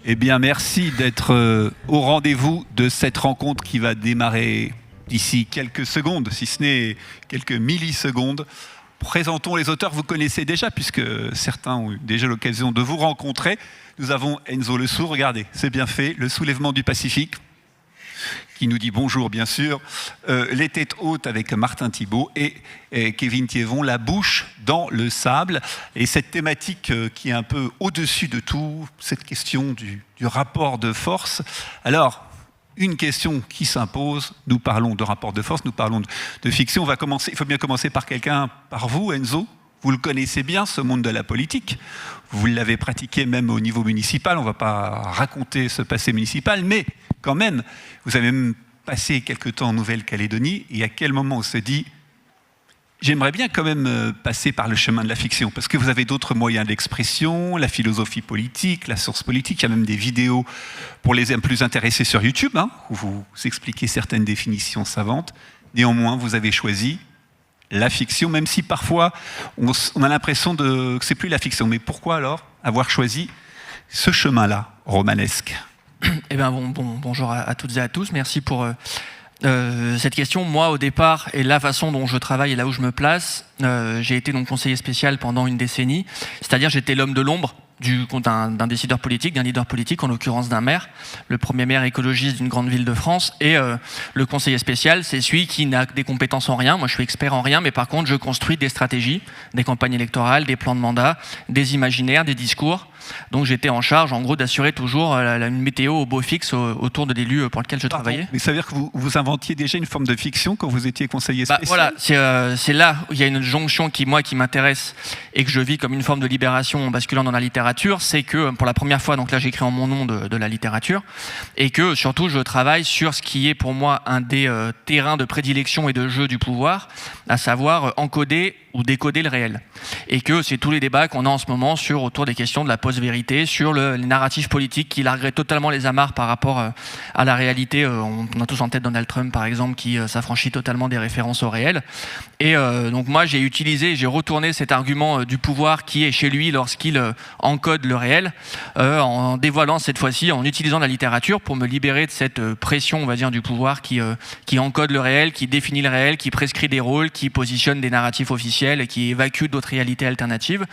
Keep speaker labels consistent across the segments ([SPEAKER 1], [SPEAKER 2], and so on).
[SPEAKER 1] Eh bien, merci d'être au rendez-vous de cette rencontre qui va démarrer d'ici quelques secondes, si ce n'est quelques millisecondes. Présentons les auteurs, vous connaissez déjà, puisque certains ont eu déjà l'occasion de vous rencontrer. Nous avons Enzo Le Sourd, regardez, c'est bien fait, Le Soulèvement du Pacifique, qui nous dit bonjour, bien sûr. Les Têtes Hautes avec Martin Thibault et Kevin Thiévon, La Bouche dans le sable. Et cette thématique qui est un peu au-dessus de tout, cette question du rapport de force. Alors, une question qui s'impose, nous parlons de rapport de force, nous parlons de fiction. On va commencer, il faut bien commencer par quelqu'un, par vous, Enzo. Vous le connaissez bien, ce monde de la politique. Vous l'avez pratiqué même au niveau municipal. On ne va pas raconter ce passé municipal, mais quand même, vous avez même passé quelque temps en Nouvelle-Calédonie. Et à quel moment on se dit, j'aimerais bien quand même passer par le chemin de la fiction, parce que vous avez d'autres moyens d'expression, la philosophie politique, la source politique. Il y a même des vidéos pour les plus intéressés sur YouTube, hein, où vous expliquez certaines définitions savantes. Néanmoins, vous avez choisi la fiction, même si parfois on a l'impression que c'est plus la fiction. Mais pourquoi alors avoir choisi ce chemin-là, romanesque ?
[SPEAKER 2] Eh bien, bonjour à toutes et à tous. Merci pour cette question. Moi, au départ, et la façon dont je travaille et là où je me place, j'ai été donc conseiller spécial pendant une décennie. C'est-à-dire, j'étais l'homme de l'ombre d'un décideur politique, d'un leader politique, en l'occurrence d'un maire, le premier maire écologiste d'une grande ville de France. Et le conseiller spécial, c'est celui qui n'a des compétences en rien. Moi, je suis expert en rien, mais par contre, je construis des stratégies, des campagnes électorales, des plans de mandat, des imaginaires, des discours. Donc j'étais en charge, en gros, d'assurer toujours une météo au beau fixe autour de l'élu pour lequel je travaillais.
[SPEAKER 1] Mais ça veut dire que vous inventiez déjà une forme de fiction quand vous étiez conseiller spécial ?
[SPEAKER 2] Voilà, c'est là où il y a une jonction qui m'intéresse et que je vis comme une forme de libération en basculant dans la littérature. C'est que pour la première fois, donc là j'écris en mon nom de la littérature, et que surtout je travaille sur ce qui est pour moi un des terrains de prédilection et de jeu du pouvoir, à savoir encoder ou décoder le réel. Et que c'est tous les débats qu'on a en ce moment autour des questions de la post-vérité, sur les narratifs politiques qui largueraient totalement les amarres par rapport à la réalité. On a tous en tête Donald Trump, par exemple, qui s'affranchit totalement des références au réel. Et donc moi, j'ai retourné cet argument du pouvoir qui est chez lui lorsqu'il encode le réel, en dévoilant cette fois-ci, en utilisant la littérature pour me libérer de cette pression, on va dire, du pouvoir qui encode le réel, qui définit le réel, qui prescrit des rôles, qui positionne des narratifs officiels et qui évacue d'autres réalités alternatives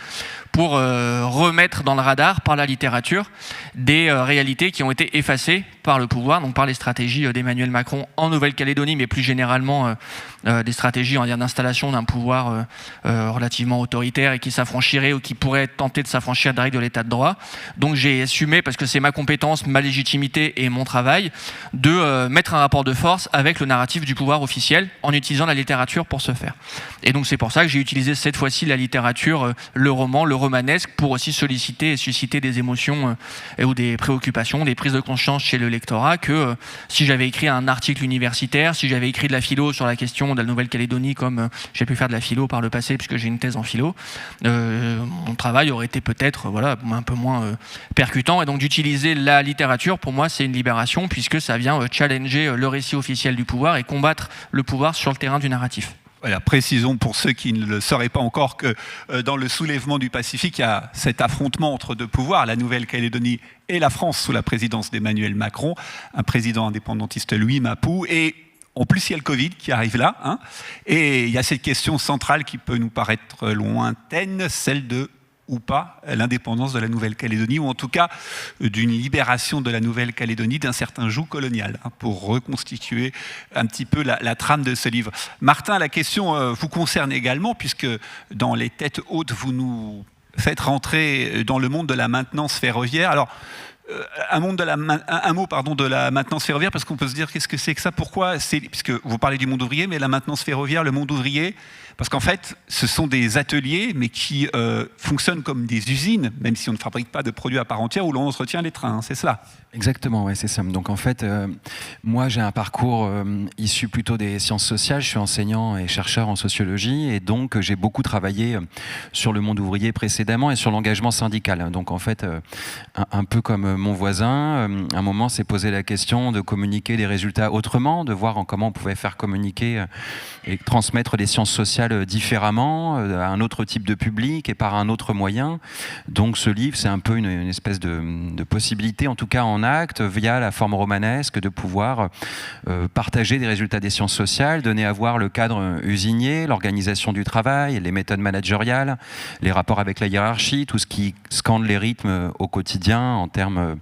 [SPEAKER 2] pour remettre dans le radar par la littérature des réalités qui ont été effacées par le pouvoir, donc par les stratégies d'Emmanuel Macron en Nouvelle-Calédonie, mais plus généralement des stratégies, on va dire, d'installation d'un pouvoir relativement autoritaire et qui s'affranchirait ou qui pourrait tenter de s'affranchir des règles de l'état de droit. Donc j'ai assumé, parce que c'est ma compétence, ma légitimité et mon travail, de mettre un rapport de force avec le narratif du pouvoir officiel en utilisant la littérature pour ce faire. Et donc c'est pour ça que j'ai utilisé cette fois-ci la littérature, le roman, le romanesque, pour aussi solliciter et susciter des émotions ou des préoccupations, des prises de conscience chez le lectorat, que si j'avais écrit un article universitaire, si j'avais écrit de la philo sur la question de la Nouvelle-Calédonie, comme j'ai pu faire de la philo par le passé puisque j'ai une thèse en philo, mon travail aurait été peut-être un peu moins percutant. Et donc d'utiliser la littérature, pour moi, c'est une libération, puisque ça vient challenger le récit officiel du pouvoir et combattre le pouvoir sur le terrain du narratif.
[SPEAKER 1] Voilà, précisons pour ceux qui ne le sauraient pas encore que dans le soulèvement du Pacifique, il y a cet affrontement entre deux pouvoirs, la Nouvelle-Calédonie et la France sous la présidence d'Emmanuel Macron, un président indépendantiste, Louis Mapou, et en plus il y a le Covid qui arrive là, hein, et il y a cette question centrale qui peut nous paraître lointaine, celle de ou pas l'indépendance de la Nouvelle-Calédonie, ou en tout cas d'une libération de la Nouvelle-Calédonie d'un certain joug colonial, hein, pour reconstituer un petit peu la trame de ce livre. Martin, la question vous concerne également, puisque dans les Têtes Hautes, vous nous faites rentrer dans le monde de la maintenance ferroviaire. Alors, un mot de la maintenance ferroviaire, parce qu'on peut se dire qu'est-ce que c'est que ça, pourquoi c'est, puisque vous parlez du monde ouvrier, mais la maintenance ferroviaire, le monde ouvrier, parce qu'en fait ce sont des ateliers mais qui fonctionnent comme des usines, même si on ne fabrique pas de produits à part entière, où l'on entretient les trains, hein, c'est cela?
[SPEAKER 3] Exactement, ouais, c'est ça. Donc en fait, moi j'ai un parcours issu plutôt des sciences sociales, je suis enseignant et chercheur en sociologie, et donc j'ai beaucoup travaillé sur le monde ouvrier précédemment et sur l'engagement syndical. Donc en fait, un peu comme mon voisin, à un moment s'est posé la question de communiquer les résultats autrement, de voir comment on pouvait faire communiquer et transmettre les sciences sociales différemment, à un autre type de public et par un autre moyen. Donc ce livre, c'est un peu une espèce de possibilité, en tout cas en acte, via la forme romanesque, de pouvoir partager des résultats des sciences sociales, donner à voir le cadre usinier, l'organisation du travail, les méthodes managériales, les rapports avec la hiérarchie, tout ce qui scande les rythmes au quotidien en termes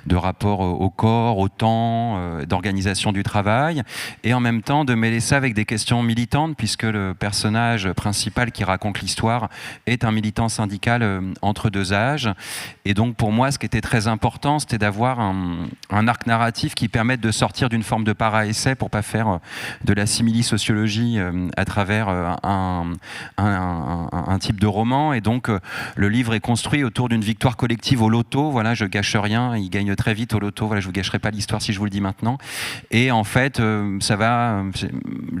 [SPEAKER 3] de rapport au corps, au temps, d'organisation du travail, et en même temps de mêler ça avec des questions militantes, puisque le personnage principal qui raconte l'histoire est un militant syndical entre deux âges. Et donc pour moi, ce qui était très important, c'était d'avoir un arc narratif qui permette de sortir d'une forme de para-essai pour pas faire de la simili-sociologie à travers un type de roman. Et donc le livre est construit autour d'une victoire collective au loto. Voilà, je gâche rien, il gagne très vite au loto. Voilà, je vous gâcherai pas l'histoire si je vous le dis maintenant. Et en fait, ça va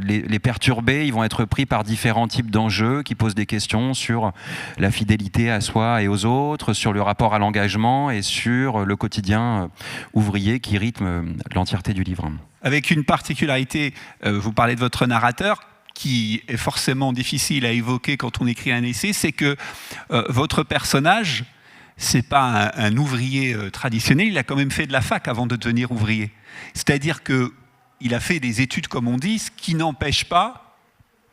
[SPEAKER 3] les perturber. Ils vont être pris par différents types d'enjeux qui posent des questions sur la fidélité à soi et aux autres, sur le rapport à l'engagement et sur le quotidien ouvrier qui rythme l'entièreté du livre.
[SPEAKER 1] Avec une particularité, vous parlez de votre narrateur, qui est forcément difficile à évoquer quand on écrit un essai, c'est que votre personnage, c'est pas un ouvrier traditionnel, il a quand même fait de la fac avant de devenir ouvrier. C'est-à-dire qu'il a fait des études, comme on dit, ce qui n'empêche pas,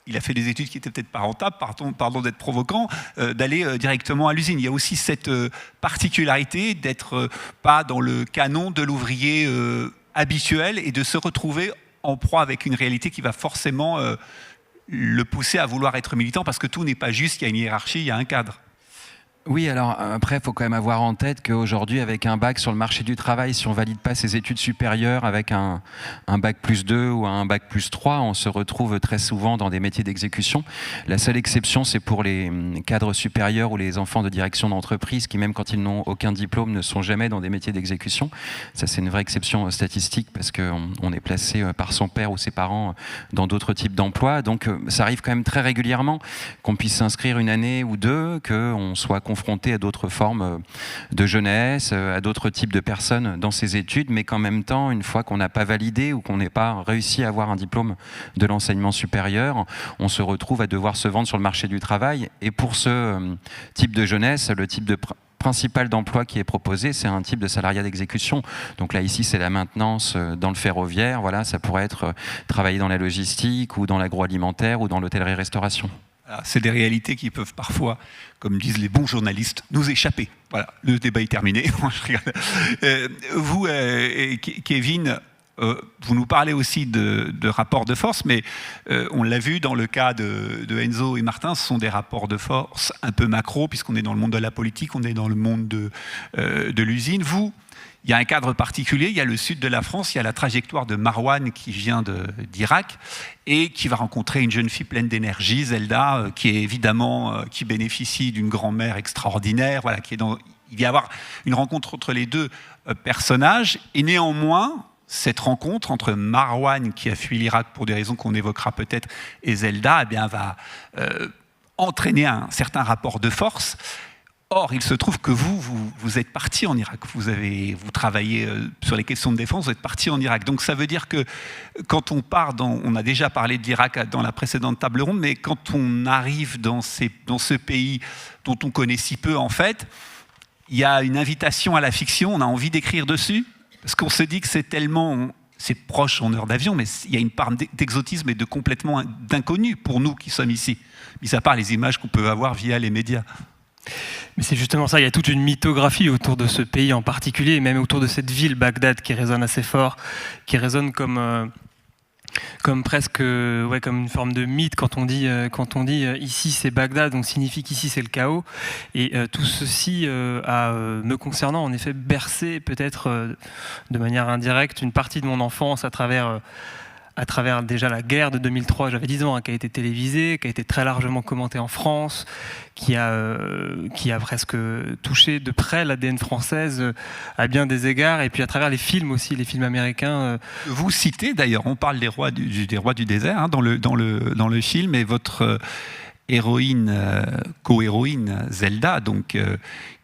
[SPEAKER 1] il a fait des études qui n'étaient peut-être pas rentables, pardon d'être provocant, d'aller directement à l'usine. Il y a aussi cette particularité d'être pas dans le canon de l'ouvrier habituel et de se retrouver en proie avec une réalité qui va forcément le pousser à vouloir être militant, parce que tout n'est pas juste, il y a une hiérarchie, il y a un cadre.
[SPEAKER 3] Oui, alors après, il faut quand même avoir en tête qu'aujourd'hui, avec un bac sur le marché du travail, si on ne valide pas ses études supérieures avec un bac plus 2 ou un bac plus 3, on se retrouve très souvent dans des métiers d'exécution. La seule exception, c'est pour les cadres supérieurs ou les enfants de direction d'entreprise qui, même quand ils n'ont aucun diplôme, ne sont jamais dans des métiers d'exécution. Ça, c'est une vraie exception statistique parce qu'on est placé par son père ou ses parents dans d'autres types d'emplois. Donc, ça arrive quand même très régulièrement qu'on puisse s'inscrire une année ou deux, qu'on soit confronté à d'autres formes de jeunesse, à d'autres types de personnes dans ses études, mais qu'en même temps, une fois qu'on n'a pas validé ou qu'on n'est pas réussi à avoir un diplôme de l'enseignement supérieur, on se retrouve à devoir se vendre sur le marché du travail. Et pour ce type de jeunesse, le type de principal d'emploi qui est proposé, c'est un type de salariat d'exécution. Donc là, ici, c'est la maintenance dans le ferroviaire. Voilà, ça pourrait être travailler dans la logistique ou dans l'agroalimentaire ou dans l'hôtellerie-restauration.
[SPEAKER 1] C'est des réalités qui peuvent parfois, comme disent les bons journalistes, nous échapper. Voilà, le débat est terminé. Vous, Kevin, vous nous parlez aussi de rapports de force, mais on l'a vu dans le cas de Enzo et Martin, ce sont des rapports de force un peu macro, puisqu'on est dans le monde de la politique, on est dans le monde de l'usine. Vous, il y a un cadre particulier, il y a le sud de la France, il y a la trajectoire de Marwan qui vient d'Irak et qui va rencontrer une jeune fille pleine d'énergie, Zelda, qui est évidemment, qui bénéficie d'une grand-mère extraordinaire, voilà, il va y avoir une rencontre entre les deux personnages, et néanmoins, cette rencontre entre Marwan, qui a fui l'Irak pour des raisons qu'on évoquera peut-être, et Zelda, eh bien, va entraîner un certain rapport de force. Or, il se trouve que vous êtes parti en Irak, vous travaillez sur les questions de défense, vous êtes parti en Irak. Donc ça veut dire que quand on part on a déjà parlé d'Irak dans la précédente table ronde, mais quand on arrive dans ce pays dont on connaît si peu en fait, il y a une invitation à la fiction, on a envie d'écrire dessus, parce qu'on se dit que c'est proche en heure d'avion, mais il y a une part d'exotisme et de complètement d'inconnu pour nous qui sommes ici, mis à part les images qu'on peut avoir via les médias.
[SPEAKER 4] Mais c'est justement ça, il y a toute une mythographie autour de ce pays en particulier, et même autour de cette ville, Bagdad, qui résonne assez fort, qui résonne comme presque comme une forme de mythe quand on dit ici c'est Bagdad, donc signifie qu'ici c'est le chaos. Et tout ceci a, me concernant, en effet bercé peut-être de manière indirecte une partie de mon enfance à travers déjà la guerre de 2003, j'avais 10 ans, qui a été télévisée, qui a été très largement commentée en France, qui a presque touché de près l'ADN française à bien des égards, et puis à travers les films aussi, les films américains.
[SPEAKER 1] Vous citez d'ailleurs, on parle des rois du désert hein, dans le film, et votre héroïne, co-héroïne Zelda, donc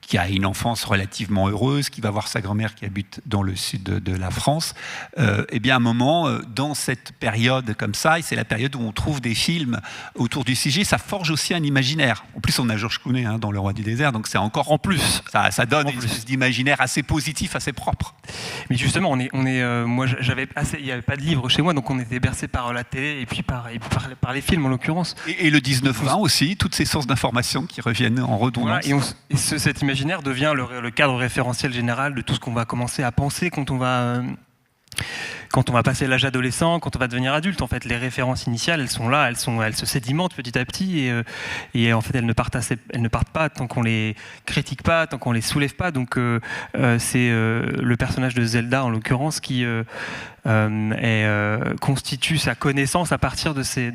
[SPEAKER 1] qui a une enfance relativement heureuse, qui va voir sa grand-mère qui habite dans le sud de la France, eh bien à un moment, dans cette période comme ça, et c'est la période où on trouve des films autour du sujet, ça forge aussi un imaginaire. En plus, on a Georges Clooney dans Le Roi du désert, donc c'est encore en plus. Ça donne une espèce d'imaginaire assez positif, assez propre.
[SPEAKER 4] Mais justement, moi, il n'y avait pas de livre chez moi, donc on était bercé par la télé et puis par les films en l'occurrence.
[SPEAKER 1] Et le 19-20 aussi, toutes ces sources d'informations qui reviennent en redondance.
[SPEAKER 4] Voilà, et cet imaginaire devient le cadre référentiel général de tout ce qu'on va commencer à penser quand on va passer l'âge adolescent, quand on va devenir adulte. En fait, les références initiales, elles sont là, elles se sédimentent petit à petit, et en fait, elles ne partent pas tant qu'on les critique pas, tant qu'on les soulève pas. Donc, c'est le personnage de Zelda, en l'occurrence, qui constitue sa connaissance à partir de ces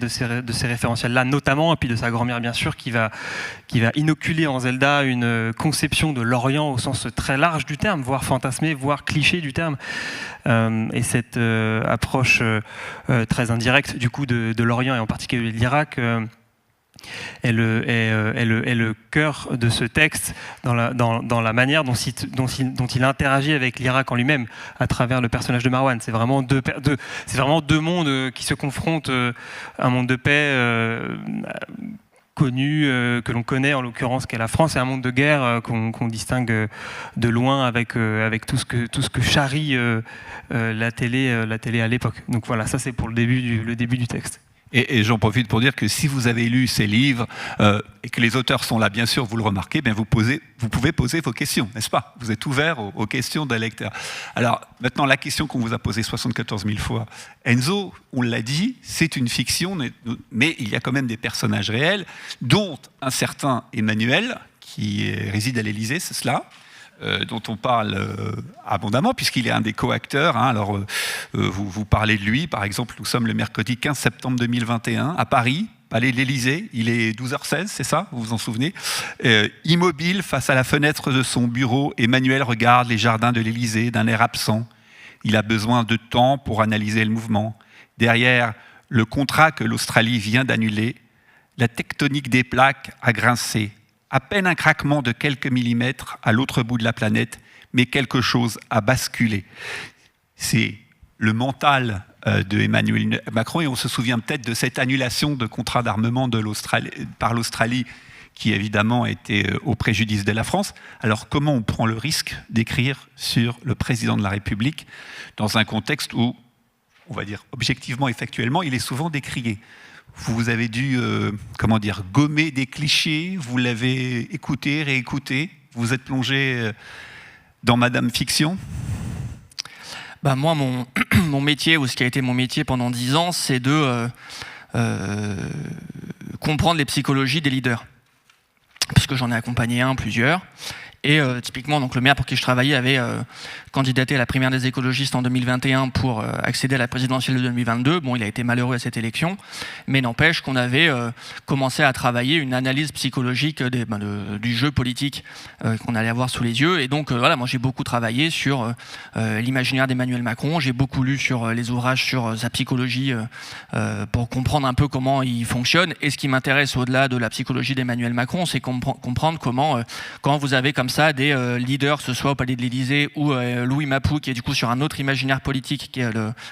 [SPEAKER 4] référentiels-là, notamment, et puis de sa grand-mère, bien sûr, qui va inoculer en Zelda une conception de l'Orient au sens très large du terme, voire fantasmé, voire cliché du terme. Et cette approche très indirecte du coup de l'Orient et en particulier de l'Irak est le cœur de ce texte dans la manière dont il interagit avec l'Irak en lui-même à travers le personnage de Marwan. C'est vraiment deux mondes qui se confrontent, un monde de paix connu, que l'on connaît en l'occurrence qu'est la France, et un monde de guerre qu'on distingue de loin avec tout ce que charrie la télé à l'époque. Donc voilà, ça c'est pour le début du texte.
[SPEAKER 1] Et j'en profite pour dire que si vous avez lu ces livres et que les auteurs sont là, bien sûr, vous le remarquez, bien vous pouvez poser vos questions, n'est-ce pas? Vous êtes ouvert aux questions d'un lecteur. Alors maintenant, la question qu'on vous a posée 74 000 fois, Enzo, on l'a dit, c'est une fiction, mais il y a quand même des personnages réels, dont un certain Emmanuel, qui réside à l'Élysée, c'est cela, dont on parle abondamment, puisqu'il est un des co-acteurs. Alors, vous parlez de lui, par exemple, nous sommes le mercredi 15 septembre 2021, à Paris, palais de l'Élysée, il est 12h16, c'est ça, vous vous en souvenez? Immobile face à la fenêtre de son bureau, Emmanuel regarde les jardins de l'Élysée d'un air absent. Il a besoin de temps pour analyser le mouvement. Derrière le contrat que l'Australie vient d'annuler, la tectonique des plaques a grincé. À peine un craquement de quelques millimètres à l'autre bout de la planète, mais quelque chose a basculé. C'est le mental de Emmanuel Macron, et on se souvient peut-être de cette annulation de contrat d'armement par l'Australie, qui évidemment était au préjudice de la France. Alors comment on prend le risque d'écrire sur le président de la République dans un contexte où, on va dire objectivement et factuellement, il est souvent décrié? Vous avez dû, gommer des clichés, vous l'avez écouté, réécouté, vous êtes plongé dans Madame Fiction?
[SPEAKER 2] Moi, mon métier, ou ce qui a été mon métier pendant 10 ans, c'est de comprendre les psychologies des leaders. Parce que j'en ai accompagné plusieurs. Et typiquement, donc, le maire pour qui je travaillais avait candidaté à la primaire des écologistes en 2021 pour accéder à la présidentielle de 2022. Bon, il a été malheureux à cette élection, mais n'empêche qu'on avait commencé à travailler une analyse psychologique du jeu politique qu'on allait avoir sous les yeux. Et donc, voilà, moi j'ai beaucoup travaillé sur l'imaginaire d'Emmanuel Macron. J'ai beaucoup lu sur les ouvrages sur sa psychologie pour comprendre un peu comment il fonctionne. Et ce qui m'intéresse au-delà de la psychologie d'Emmanuel Macron, c'est comprendre comment, quand vous avez comme ça des leaders, que ce soit au Palais de l'Élysée ou Louis Mapou, qui est du coup sur un autre imaginaire politique,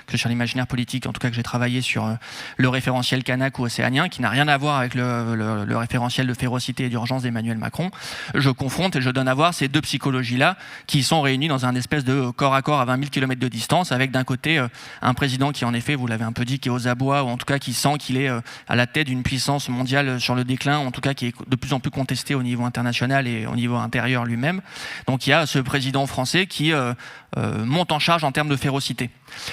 [SPEAKER 2] que sur l'imaginaire politique, en tout cas que j'ai travaillé sur le référentiel kanak ou océanien, qui n'a rien à voir avec le référentiel de férocité et d'urgence d'Emmanuel Macron. Je confronte et je donne à voir ces deux psychologies-là qui sont réunies dans un espèce de corps à corps à 20 000 km de distance, avec d'un côté un président qui, en effet, vous l'avez un peu dit, qui est aux abois, ou en tout cas qui sent qu'il est à la tête d'une puissance mondiale sur le déclin, en tout cas qui est de plus en plus contesté au niveau international et au niveau intérieur lui-même. Donc il y a ce président français qui monte en charge en termes de férocité.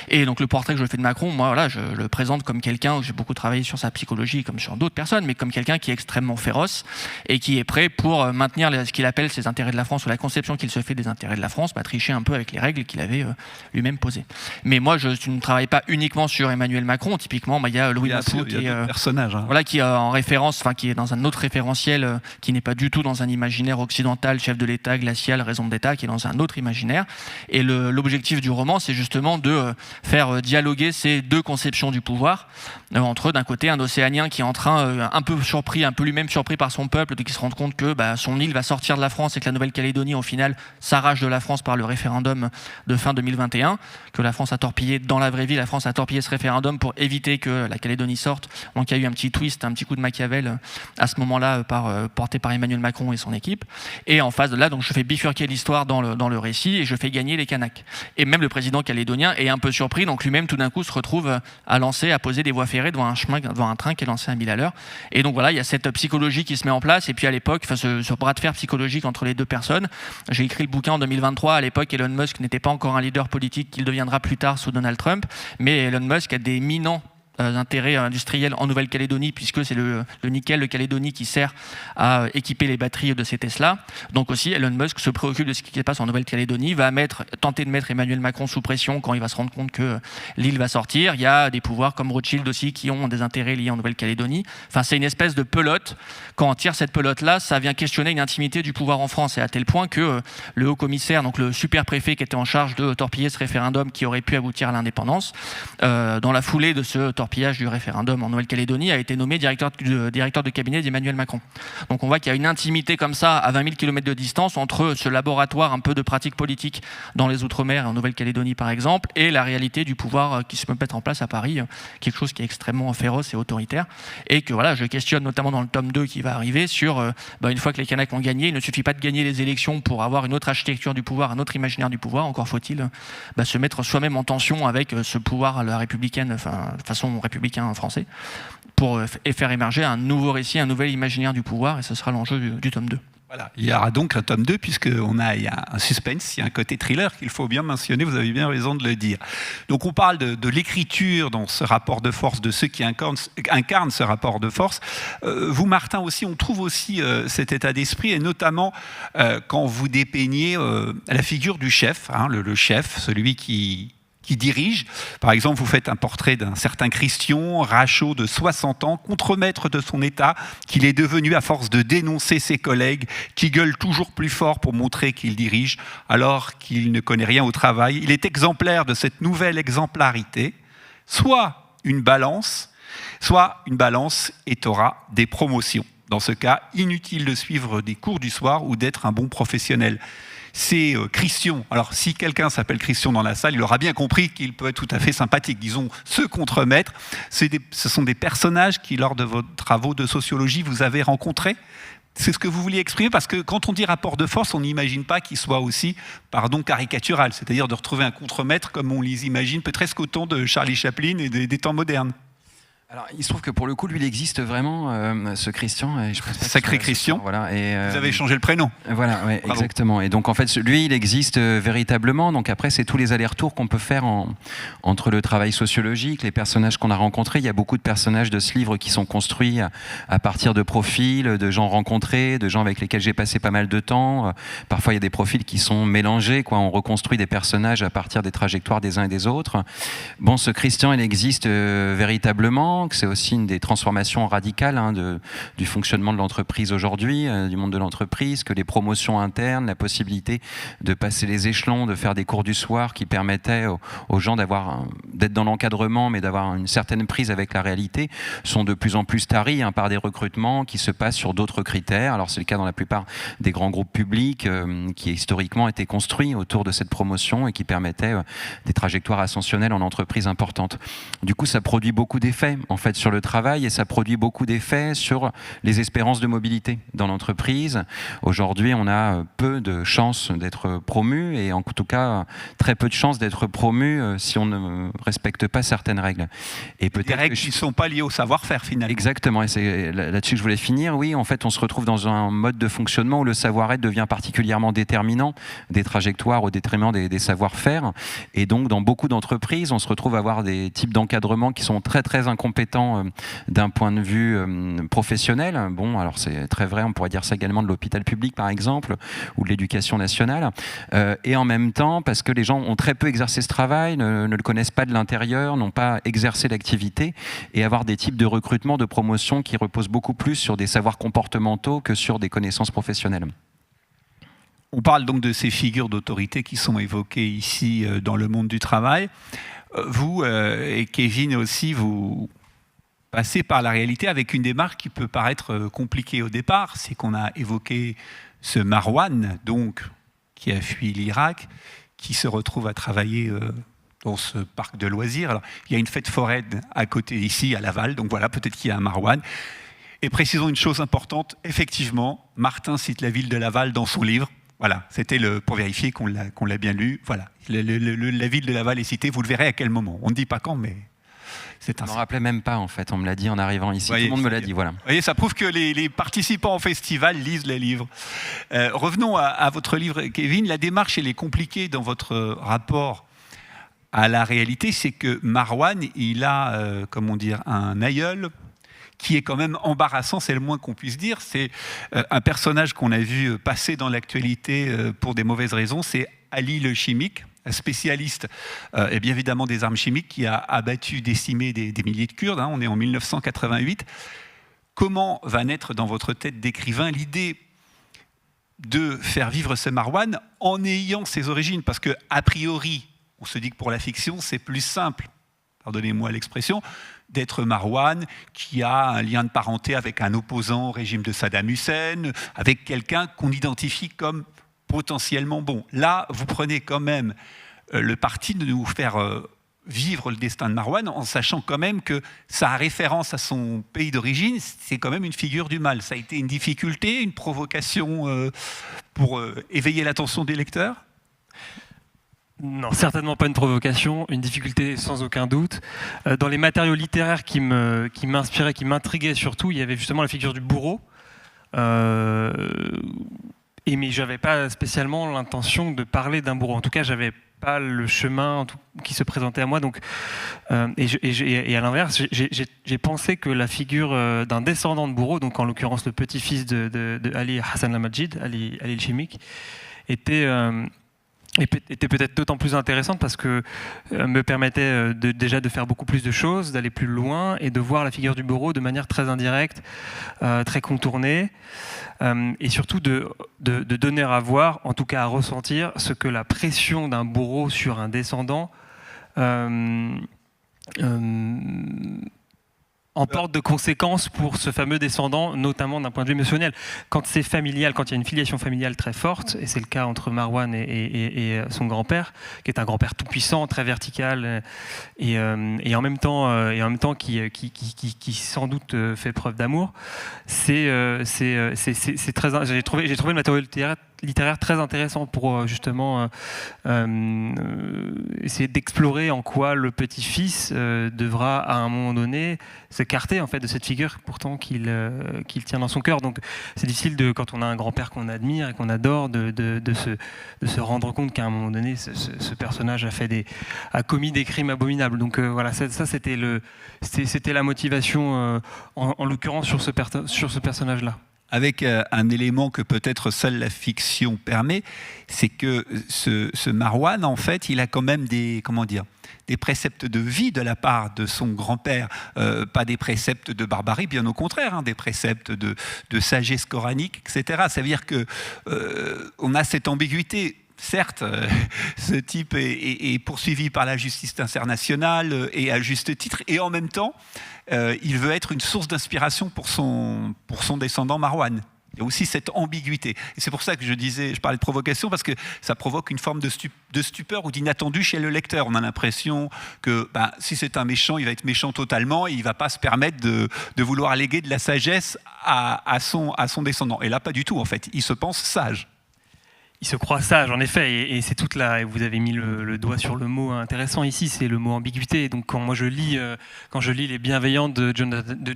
[SPEAKER 2] Et donc le portrait que je fais de Macron, moi voilà, je le présente comme quelqu'un, j'ai beaucoup travaillé sur sa psychologie comme sur d'autres personnes, mais comme quelqu'un qui est extrêmement féroce et qui est prêt pour maintenir ce qu'il appelle ses intérêts de la France, ou la conception qu'il se fait des intérêts de la France, tricher un peu avec les règles qu'il avait lui-même posées. Mais moi je ne travaille pas uniquement sur Emmanuel Macron. Typiquement, il y a Louis Mapou qui est qui est en référence, qui est dans un autre référentiel qui n'est pas du tout dans un imaginaire occidental, chef de l'État, glacial, raison d'État, qui est dans un autre imaginaire. Et l'objectif du roman, c'est justement de peut faire dialoguer ces deux conceptions du pouvoir, entre d'un côté un Océanien qui est en train, un peu surpris, un peu lui-même surpris par son peuple, qui se rend compte que son île va sortir de la France et que la Nouvelle-Calédonie, au final, s'arrache de la France par le référendum de fin 2021, que la France a torpillé, dans la vraie vie, la France a torpillé ce référendum pour éviter que la Calédonie sorte. Donc il y a eu un petit twist, un petit coup de Machiavel à ce moment-là, porté par Emmanuel Macron et son équipe. Et en face de là, donc je fais bifurquer l'histoire dans le récit et je fais gagner les Kanaks. Et même le président calédonien est un peu surpris, donc lui-même tout d'un coup se retrouve à poser des voies ferrées devant un train qui est lancé à 1000 à l'heure. Et donc voilà, il y a cette psychologie qui se met en place. Et puis à l'époque, ce bras de fer psychologique entre les deux personnes, j'ai écrit le bouquin en 2023. À l'époque, Elon Musk n'était pas encore un leader politique qu'il deviendra plus tard sous Donald Trump, mais Elon Musk a des éminents intérêts industriels en Nouvelle-Calédonie, puisque c'est le nickel de Calédonie qui sert à équiper les batteries de ces Tesla. Donc aussi, Elon Musk se préoccupe de ce qui se passe en Nouvelle-Calédonie, va tenter de mettre Emmanuel Macron sous pression quand il va se rendre compte que l'île va sortir. Il y a des pouvoirs comme Rothschild aussi qui ont des intérêts liés en Nouvelle-Calédonie. Enfin, c'est une espèce de pelote. Quand on tire cette pelote-là, ça vient questionner une intimité du pouvoir en France, et à tel point que le haut-commissaire, donc le super-préfet qui était en charge de torpiller ce référendum qui aurait pu aboutir à l'indépendance, dans la foulée de ce torpillage du référendum en Nouvelle-Calédonie, a été nommé directeur de cabinet d'Emmanuel Macron. Donc on voit qu'il y a une intimité comme ça à 20 000 km de distance entre ce laboratoire un peu de pratique politique dans les Outre-mer et en Nouvelle-Calédonie par exemple, et la réalité du pouvoir qui se met en place à Paris, quelque chose qui est extrêmement féroce et autoritaire, et que voilà, je questionne notamment dans le tome 2 qui va arriver sur une fois que les Kanaks ont gagné, il ne suffit pas de gagner les élections pour avoir une autre architecture du pouvoir, un autre imaginaire du pouvoir, encore faut-il se mettre soi-même en tension avec ce pouvoir à la républicaine, enfin façon républicain français, pour faire émerger un nouveau récit, un nouvel imaginaire du pouvoir, et ce sera l'enjeu du tome 2.
[SPEAKER 1] Voilà. Il y aura donc un tome 2, puisqu'il y a un suspense, il y a un côté thriller qu'il faut bien mentionner, vous avez bien raison de le dire. Donc on parle de l'écriture dans ce rapport de force, de ceux qui incarnent ce rapport de force. Vous, Martin, aussi, on trouve aussi cet état d'esprit, et notamment quand vous dépeignez la figure du chef, le chef, celui qui dirige. Par exemple, vous faites un portrait d'un certain Christian, rachot de 60 ans, contremaître de son état, qu'il est devenu à force de dénoncer ses collègues, qui gueulent toujours plus fort pour montrer qu'il dirige, alors qu'il ne connaît rien au travail. Il est exemplaire de cette nouvelle exemplarité, soit une balance et tu auras des promotions. Dans ce cas, inutile de suivre des cours du soir ou d'être un bon professionnel. C'est Christian. Alors, si quelqu'un s'appelle Christian dans la salle, il aura bien compris qu'il peut être tout à fait sympathique. Disons, ce contremaître, ce sont des personnages qui, lors de vos travaux de sociologie, vous avez rencontrés. C'est ce que vous vouliez exprimer, parce que quand on dit rapport de force, on n'imagine pas qu'il soit aussi, caricatural. C'est-à-dire de retrouver un contremaître comme on les imagine presque au temps de Charlie Chaplin et des temps modernes.
[SPEAKER 3] Alors, il se trouve que pour le coup, lui, il existe vraiment, ce Christian. Et je pense pas
[SPEAKER 1] Sacré Christian.
[SPEAKER 3] Voilà, et,
[SPEAKER 1] vous avez changé le prénom.
[SPEAKER 3] Voilà, ouais, exactement. Et donc, en fait, lui, il existe véritablement. Donc après, c'est tous les allers-retours qu'on peut faire entre le travail sociologique, les personnages qu'on a rencontrés. Il y a beaucoup de personnages de ce livre qui sont construits à partir de profils, de gens rencontrés, de gens avec lesquels j'ai passé pas mal de temps. Parfois, il y a des profils qui sont mélangés, quoi. On reconstruit des personnages à partir des trajectoires des uns et des autres. Bon, ce Christian, il existe véritablement. C'est aussi une des transformations radicales du fonctionnement de l'entreprise aujourd'hui, du monde de l'entreprise, que les promotions internes, la possibilité de passer les échelons, de faire des cours du soir qui permettaient aux gens d'être dans l'encadrement, mais d'avoir une certaine prise avec la réalité, sont de plus en plus taris par des recrutements qui se passent sur d'autres critères. Alors c'est le cas dans la plupart des grands groupes publics qui historiquement étaient construits autour de cette promotion et qui permettaient des trajectoires ascensionnelles en entreprise importantes. Du coup, ça produit beaucoup d'effets en fait sur le travail, et ça produit beaucoup d'effets sur les espérances de mobilité dans l'entreprise. Aujourd'hui, on a peu de chances d'être promu, et en tout cas très peu de chances d'être promu si on ne respecte pas certaines règles. Et peut-être
[SPEAKER 1] des règles qui ne sont pas liées au savoir-faire finalement.
[SPEAKER 3] Exactement, et c'est là-dessus que je voulais finir. Oui, en fait, on se retrouve dans un mode de fonctionnement où le savoir-être devient particulièrement déterminant des trajectoires au détriment des savoir-faire. Et donc, dans beaucoup d'entreprises, on se retrouve à avoir des types d'encadrement qui sont très très incompétents d'un point de vue professionnel. Bon, alors c'est très vrai, on pourrait dire ça également de l'hôpital public par exemple, ou de l'éducation nationale. Et en même temps, parce que les gens ont très peu exercé ce travail, ne le connaissent pas de l'intérieur, n'ont pas exercé l'activité, et avoir des types de recrutement, de promotion qui reposent beaucoup plus sur des savoirs comportementaux que sur des connaissances professionnelles.
[SPEAKER 1] On parle donc de ces figures d'autorité qui sont évoquées ici dans le monde du travail. Vous et Kevin aussi, vous passez par la réalité avec une démarche qui peut paraître compliquée au départ. C'est qu'on a évoqué ce Marwan, donc, qui a fui l'Irak, qui se retrouve à travailler dans ce parc de loisirs. Alors, il y a une fête foraine à côté ici, à Laval, donc voilà, peut-être qu'il y a un Marwan. Et précisons une chose importante, effectivement, Martin cite la ville de Laval dans son livre. Voilà, c'était pour vérifier qu'on l'a bien lu. Voilà, la ville de Laval est citée, vous le verrez à quel moment. On ne dit pas quand, mais c'est ainsi.
[SPEAKER 3] Je m'en rappelais même pas, en fait. On me l'a dit en arrivant ici. Voyez, tout le monde me l'a dit, voilà.
[SPEAKER 1] Vous voyez, ça prouve que les participants au festival lisent les livres. Revenons à votre livre, Kevin. La démarche, elle est compliquée dans votre rapport à la réalité. C'est que Marwan, il a, comment dire, un aïeul qui est quand même embarrassant, c'est le moins qu'on puisse dire. C'est un personnage qu'on a vu passer dans l'actualité pour des mauvaises raisons, c'est Ali le chimique, un spécialiste et bien évidemment des armes chimiques qui a abattu, décimé des milliers de Kurdes. On est en 1988. Comment va naître dans votre tête d'écrivain l'idée de faire vivre ce Marwan en ayant ses origines? Parce que a priori, on se dit que pour la fiction, c'est plus simple, pardonnez-moi l'expression, d'être Marwan, qui a un lien de parenté avec un opposant au régime de Saddam Hussein, avec quelqu'un qu'on identifie comme potentiellement bon. Là, vous prenez quand même le parti de nous faire vivre le destin de Marwan, en sachant quand même que sa référence à son pays d'origine, c'est quand même une figure du mal. Ça a été une difficulté, une provocation pour éveiller l'attention des lecteurs ?
[SPEAKER 4] Non, certainement pas une provocation, une difficulté sans aucun doute. Dans les matériaux littéraires qui m'inspiraient, qui m'intriguaient surtout, il y avait justement la figure du bourreau. Mais j'avais pas spécialement l'intention de parler d'un bourreau. En tout cas, j'avais pas le chemin qui se présentait à moi. Donc, et à l'inverse, j'ai pensé que la figure d'un descendant de bourreau, donc en l'occurrence le petit-fils de Ali Hassan al-Majid, Ali el-Chimik, était peut-être d'autant plus intéressante parce que me permettait déjà de faire beaucoup plus de choses, d'aller plus loin et de voir la figure du bourreau de manière très indirecte, très contournée, et surtout de donner à voir, en tout cas à ressentir, ce que la pression d'un bourreau sur un descendant emporte de conséquences pour ce fameux descendant, notamment d'un point de vue émotionnel. Quand c'est familial, quand il y a une filiation familiale très forte, et c'est le cas entre Marwan et son grand-père, qui est un grand-père tout-puissant, très vertical, et en même temps qui sans doute fait preuve d'amour, c'est très. J'ai trouvé le matériau littéraire très intéressant pour justement essayer d'explorer en quoi le petit-fils devra à un moment donné s'écarter en fait de cette figure pourtant qu'il tient dans son cœur. Donc c'est difficile quand on a un grand-père qu'on admire et qu'on adore de se rendre compte qu'à un moment donné ce personnage a commis des crimes abominables. Donc voilà, ça c'était la motivation en l'occurrence sur ce personnage-là.
[SPEAKER 1] Avec un élément que peut-être seule la fiction permet, c'est que ce Marwan, en fait, il a quand même des préceptes de vie de la part de son grand-père, pas des préceptes de barbarie, bien au contraire, des préceptes de sagesse coranique, etc. Ça veut dire qu'on a cette ambiguïté. Certes, ce type est poursuivi par la justice internationale et à juste titre, et en même temps, il veut être une source d'inspiration pour son descendant Marwan. Il y a aussi cette ambiguïté. Et c'est pour ça que je parlais de provocation, parce que ça provoque une forme de stupeur ou d'inattendu chez le lecteur. On a l'impression que si c'est un méchant, il va être méchant totalement et il ne va pas se permettre de vouloir léguer de la sagesse à son descendant. Et là, pas du tout, en fait. Il se pense sage.
[SPEAKER 4] Il se croit sage, en effet, et c'est toute là. Vous avez mis le doigt sur le mot intéressant ici, c'est le mot ambiguïté. Donc quand je lis Les Bienveillantes de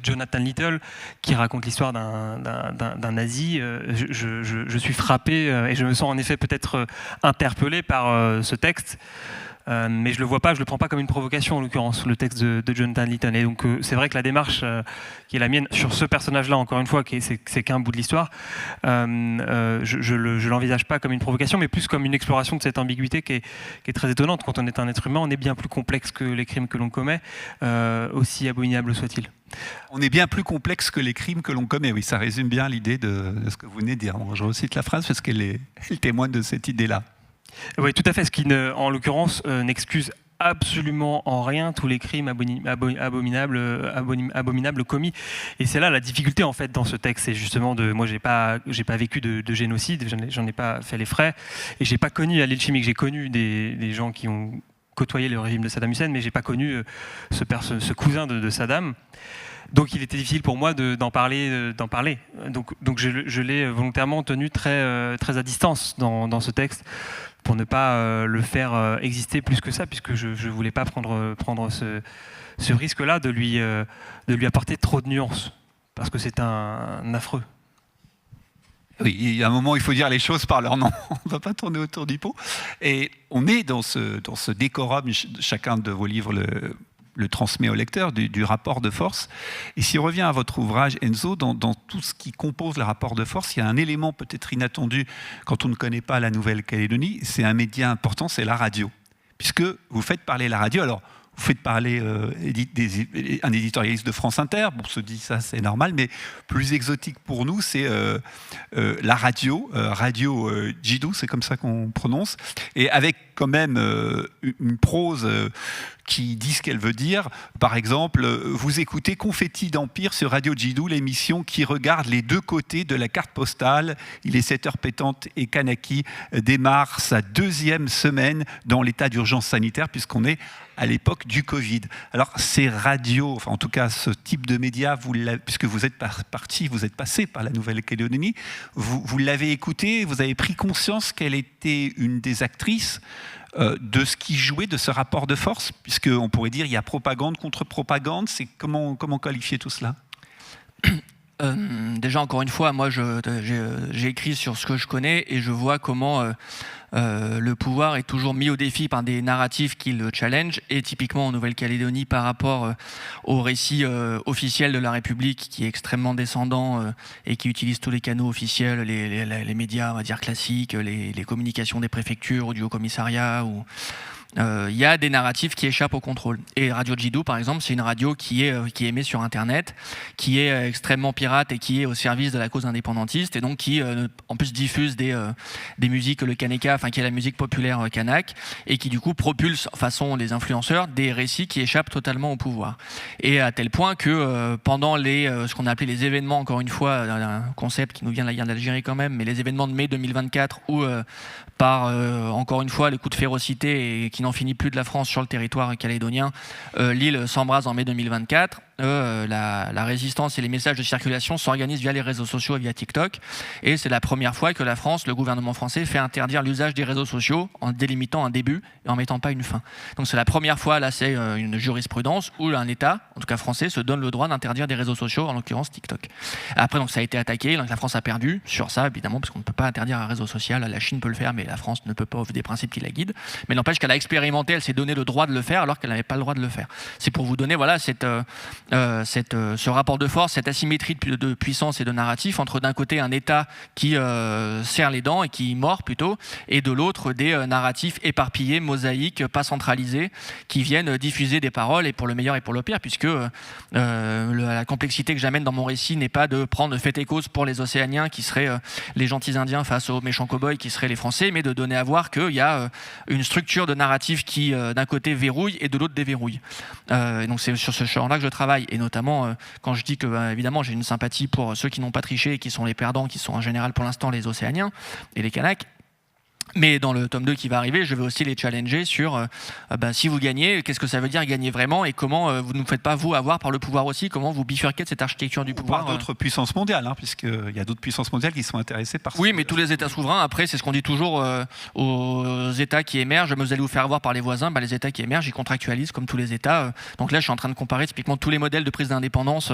[SPEAKER 4] Jonathan Little, qui raconte l'histoire d'un nazi, je suis frappé et je me sens en effet peut-être interpellé par ce texte. Mais je le vois pas, je le prends pas comme une provocation en l'occurrence, le texte de Jonathan Little. Et donc c'est vrai que la démarche qui est la mienne sur ce personnage-là, encore une fois, c'est qu'un bout de l'histoire, je l'envisage pas comme une provocation, mais plus comme une exploration de cette ambiguïté qui est très étonnante. Quand on est un être humain, on est bien plus complexe que les crimes que l'on commet, aussi abominables soient-ils.
[SPEAKER 1] On est bien plus complexe que les crimes que l'on commet. Oui, ça résume bien l'idée de ce que vous venez de dire. Bon, je recite la phrase parce qu'elle témoigne de cette idée-là.
[SPEAKER 4] Oui, tout à fait, ce qui, en l'occurrence, n'excuse absolument en rien tous les crimes abominables commis. Et c'est là la difficulté en fait dans ce texte. C'est justement moi j'ai pas vécu de génocide, j'en ai pas fait les frais, et j'ai pas connu Halil Shimmiq. J'ai connu des gens qui ont côtoyé le régime de Saddam Hussein, mais j'ai pas connu ce cousin de Saddam. Donc il était difficile pour moi d'en parler. Donc je l'ai volontairement tenu très à distance dans ce texte, pour ne pas le faire exister plus que ça, puisque je ne voulais pas prendre ce risque-là de lui apporter trop de nuances, parce que c'est un affreux.
[SPEAKER 1] Oui, il y a un moment, il faut dire les choses par leur nom. On ne va pas tourner autour du pot. Et on est dans ce décorum, chacun de vos livres le transmet au lecteur, du rapport de force. Et si on revient à votre ouvrage, Enzo, dans tout ce qui compose le rapport de force, il y a un élément peut-être inattendu quand on ne connaît pas la Nouvelle-Calédonie, c'est un média important, c'est la radio. Puisque vous faites parler la radio, alors vous faites parler un éditorialiste de France Inter, bon, on se dit ça c'est normal, mais plus exotique pour nous, c'est la radio, Radio Jiddu, c'est comme ça qu'on prononce, et avec quand même une prose qui dit ce qu'elle veut dire. Par exemple, vous écoutez Confetti d'Empire sur Radio Jiddu, l'émission qui regarde les deux côtés de la carte postale. Il est 7h pétante et Kanaki démarre sa 2e semaine dans l'état d'urgence sanitaire, puisqu'on est à l'époque du Covid. Alors ces radios, enfin en tout cas ce type de médias, puisque vous êtes vous êtes passé par la Nouvelle-Calédonie, vous l'avez écouté, vous avez pris conscience qu'elle était une des actrices de ce qui jouait de ce rapport de force, puisqu'on pourrait dire il y a propagande contre propagande. C'est comment qualifier tout cela?
[SPEAKER 2] Déjà, encore une fois, moi j'ai écrit sur ce que je connais et je vois comment le pouvoir est toujours mis au défi par des narratifs qui le challenge, et typiquement en Nouvelle-Calédonie par rapport au récit officiel de la République qui est extrêmement descendant et qui utilise tous les canaux officiels, les médias on va dire classiques, les communications des préfectures ou du haut-commissariat, ou il y a des narratifs qui échappent au contrôle. Et Radio Jiddu, par exemple, c'est une radio qui émet sur Internet, qui est extrêmement pirate et qui est au service de la cause indépendantiste, et donc qui, en plus, diffuse des musiques, le Kaneka, enfin qui est la musique populaire kanak, et qui, du coup, propulse, façon les influenceurs, des récits qui échappent totalement au pouvoir. Et à tel point que pendant ce qu'on a appelé les événements, encore une fois, un concept qui nous vient de la guerre d'Algérie quand même, mais les événements de mai 2024, où par, encore une fois, le coup de férocité et qui n'en finit plus de la France sur le territoire calédonien, l'île s'embrase en mai 2024. La résistance et les messages de circulation s'organisent via les réseaux sociaux et via TikTok. Et c'est la première fois que la France, le gouvernement français, fait interdire l'usage des réseaux sociaux en délimitant un début et en mettant pas une fin. Donc c'est la première fois, là c'est une jurisprudence où un État, en tout cas français, se donne le droit d'interdire des réseaux sociaux, en l'occurrence TikTok. Après, donc ça a été attaqué, donc la France a perdu sur ça, évidemment, parce qu'on ne peut pas interdire un réseau social. La Chine peut le faire, mais la France ne peut pas, au vu des principes qui la guident. Mais n'empêche qu'elle a expérimenté, elle s'est donné le droit de le faire alors qu'elle n'avait pas le droit de le faire. C'est pour vous donner, voilà, ce rapport de force, cette asymétrie de puissance et de narratif entre d'un côté un État qui serre les dents et qui mord plutôt, et de l'autre des narratifs éparpillés, mosaïques, pas centralisés, qui viennent diffuser des paroles, et pour le meilleur et pour le pire, puisque la complexité que j'amène dans mon récit n'est pas de prendre fait et cause pour les Océaniens qui seraient les gentils Indiens face aux méchants cow-boys qui seraient les Français, mais de donner à voir qu'il y a une structure de narratif qui d'un côté verrouille et de l'autre déverrouille. Et donc c'est sur ce champ-là que je travaille, et notamment quand je dis que évidemment j'ai une sympathie pour ceux qui n'ont pas triché et qui sont les perdants, qui sont en général pour l'instant les Océaniens et les Kanaks. Mais dans le tome 2 qui va arriver, je vais aussi les challenger sur si vous gagnez, qu'est-ce que ça veut dire gagner vraiment, et comment vous ne vous faites pas vous avoir par le pouvoir aussi, comment vous bifurquez de cette architecture du pouvoir.
[SPEAKER 1] Par d'autres puissances mondiales, puisqu'il y a d'autres puissances mondiales qui sont intéressées par ça.
[SPEAKER 2] Oui, mais tous les États souverains, après, c'est ce qu'on dit toujours aux États qui émergent, mais vous allez vous faire avoir par les voisins, les États qui émergent, ils contractualisent comme tous les États. Donc là, je suis en train de comparer typiquement tous les modèles de prise d'indépendance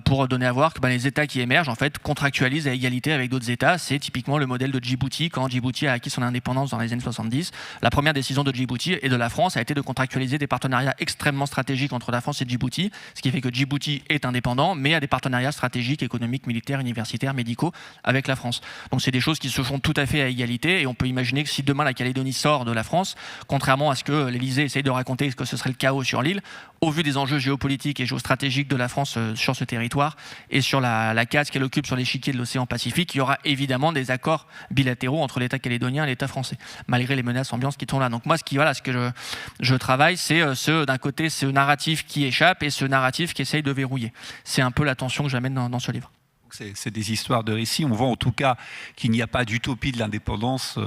[SPEAKER 2] pour donner à voir que les États qui émergent, en fait, contractualisent à égalité avec d'autres États. C'est typiquement le modèle de Djibouti, quand Djibouti a acquis son indépendance dans les années 70. La première décision de Djibouti et de la France a été de contractualiser des partenariats extrêmement stratégiques entre la France et Djibouti, ce qui fait que Djibouti est indépendant, mais a des partenariats stratégiques, économiques, militaires, universitaires, médicaux avec la France. Donc c'est des choses qui se font tout à fait à égalité, et on peut imaginer que si demain la Calédonie sort de la France, contrairement à ce que l'Élysée essaye de raconter que ce serait le chaos sur l'île, au vu des enjeux géopolitiques et géostratégiques de la France sur ce territoire et sur la case qu'elle occupe sur l'échiquier de l'océan Pacifique, il y aura évidemment des accords bilatéraux entre l'État calédonien et l'État français, malgré les menaces ambiantes qui sont là. Donc moi, ce que je travaille, c'est d'un côté ce narratif qui échappe et ce narratif qui essaye de verrouiller. C'est un peu la tension que j'amène dans ce livre.
[SPEAKER 1] C'est des histoires de récits. On voit en tout cas qu'il n'y a pas d'utopie de l'indépendance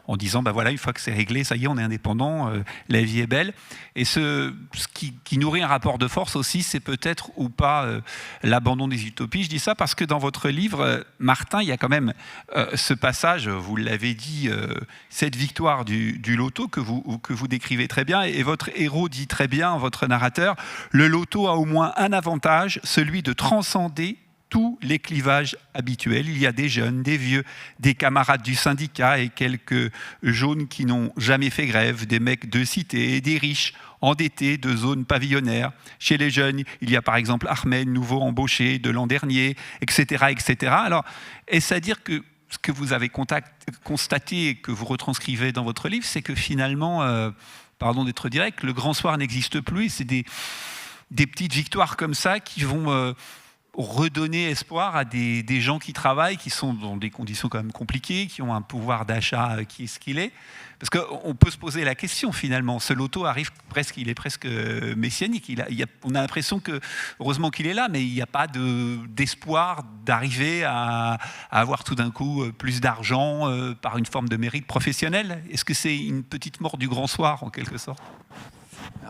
[SPEAKER 1] en disant ben voilà, une fois que c'est réglé, ça y est, on est indépendant, la vie est belle. Et ce qui nourrit un rapport de force aussi, c'est peut-être ou pas l'abandon des utopies. Je dis ça parce que dans votre livre, Martin, il y a quand même ce passage, vous l'avez dit, cette victoire du loto que vous décrivez très bien. Et votre héros dit très bien, votre narrateur, le loto a au moins un avantage, celui de transcender tous les clivages habituels. Il y a des jeunes, des vieux, des camarades du syndicat et quelques jaunes qui n'ont jamais fait grève, des mecs de cité et des riches endettés de zones pavillonnaires. Chez les jeunes, il y a par exemple Ahmed, nouveau embauché de l'an dernier, etc., etc. Alors, est-ce à dire que ce que vous avez constaté et que vous retranscrivez dans votre livre, c'est que finalement, pardon d'être direct, le grand soir n'existe plus et c'est des petites victoires comme ça qui vont redonner espoir à des gens qui travaillent, qui sont dans des conditions quand même compliquées, qui ont un pouvoir d'achat qui est ce qu'il est. Parce qu'on peut se poser la question finalement, ce loto arrive presque, il est presque messianique. On a l'impression que, heureusement qu'il est là, mais il n'y a pas d'espoir d'arriver à avoir tout d'un coup plus d'argent par une forme de mérite professionnel. Est-ce que c'est une petite mort du grand soir en quelque sorte ?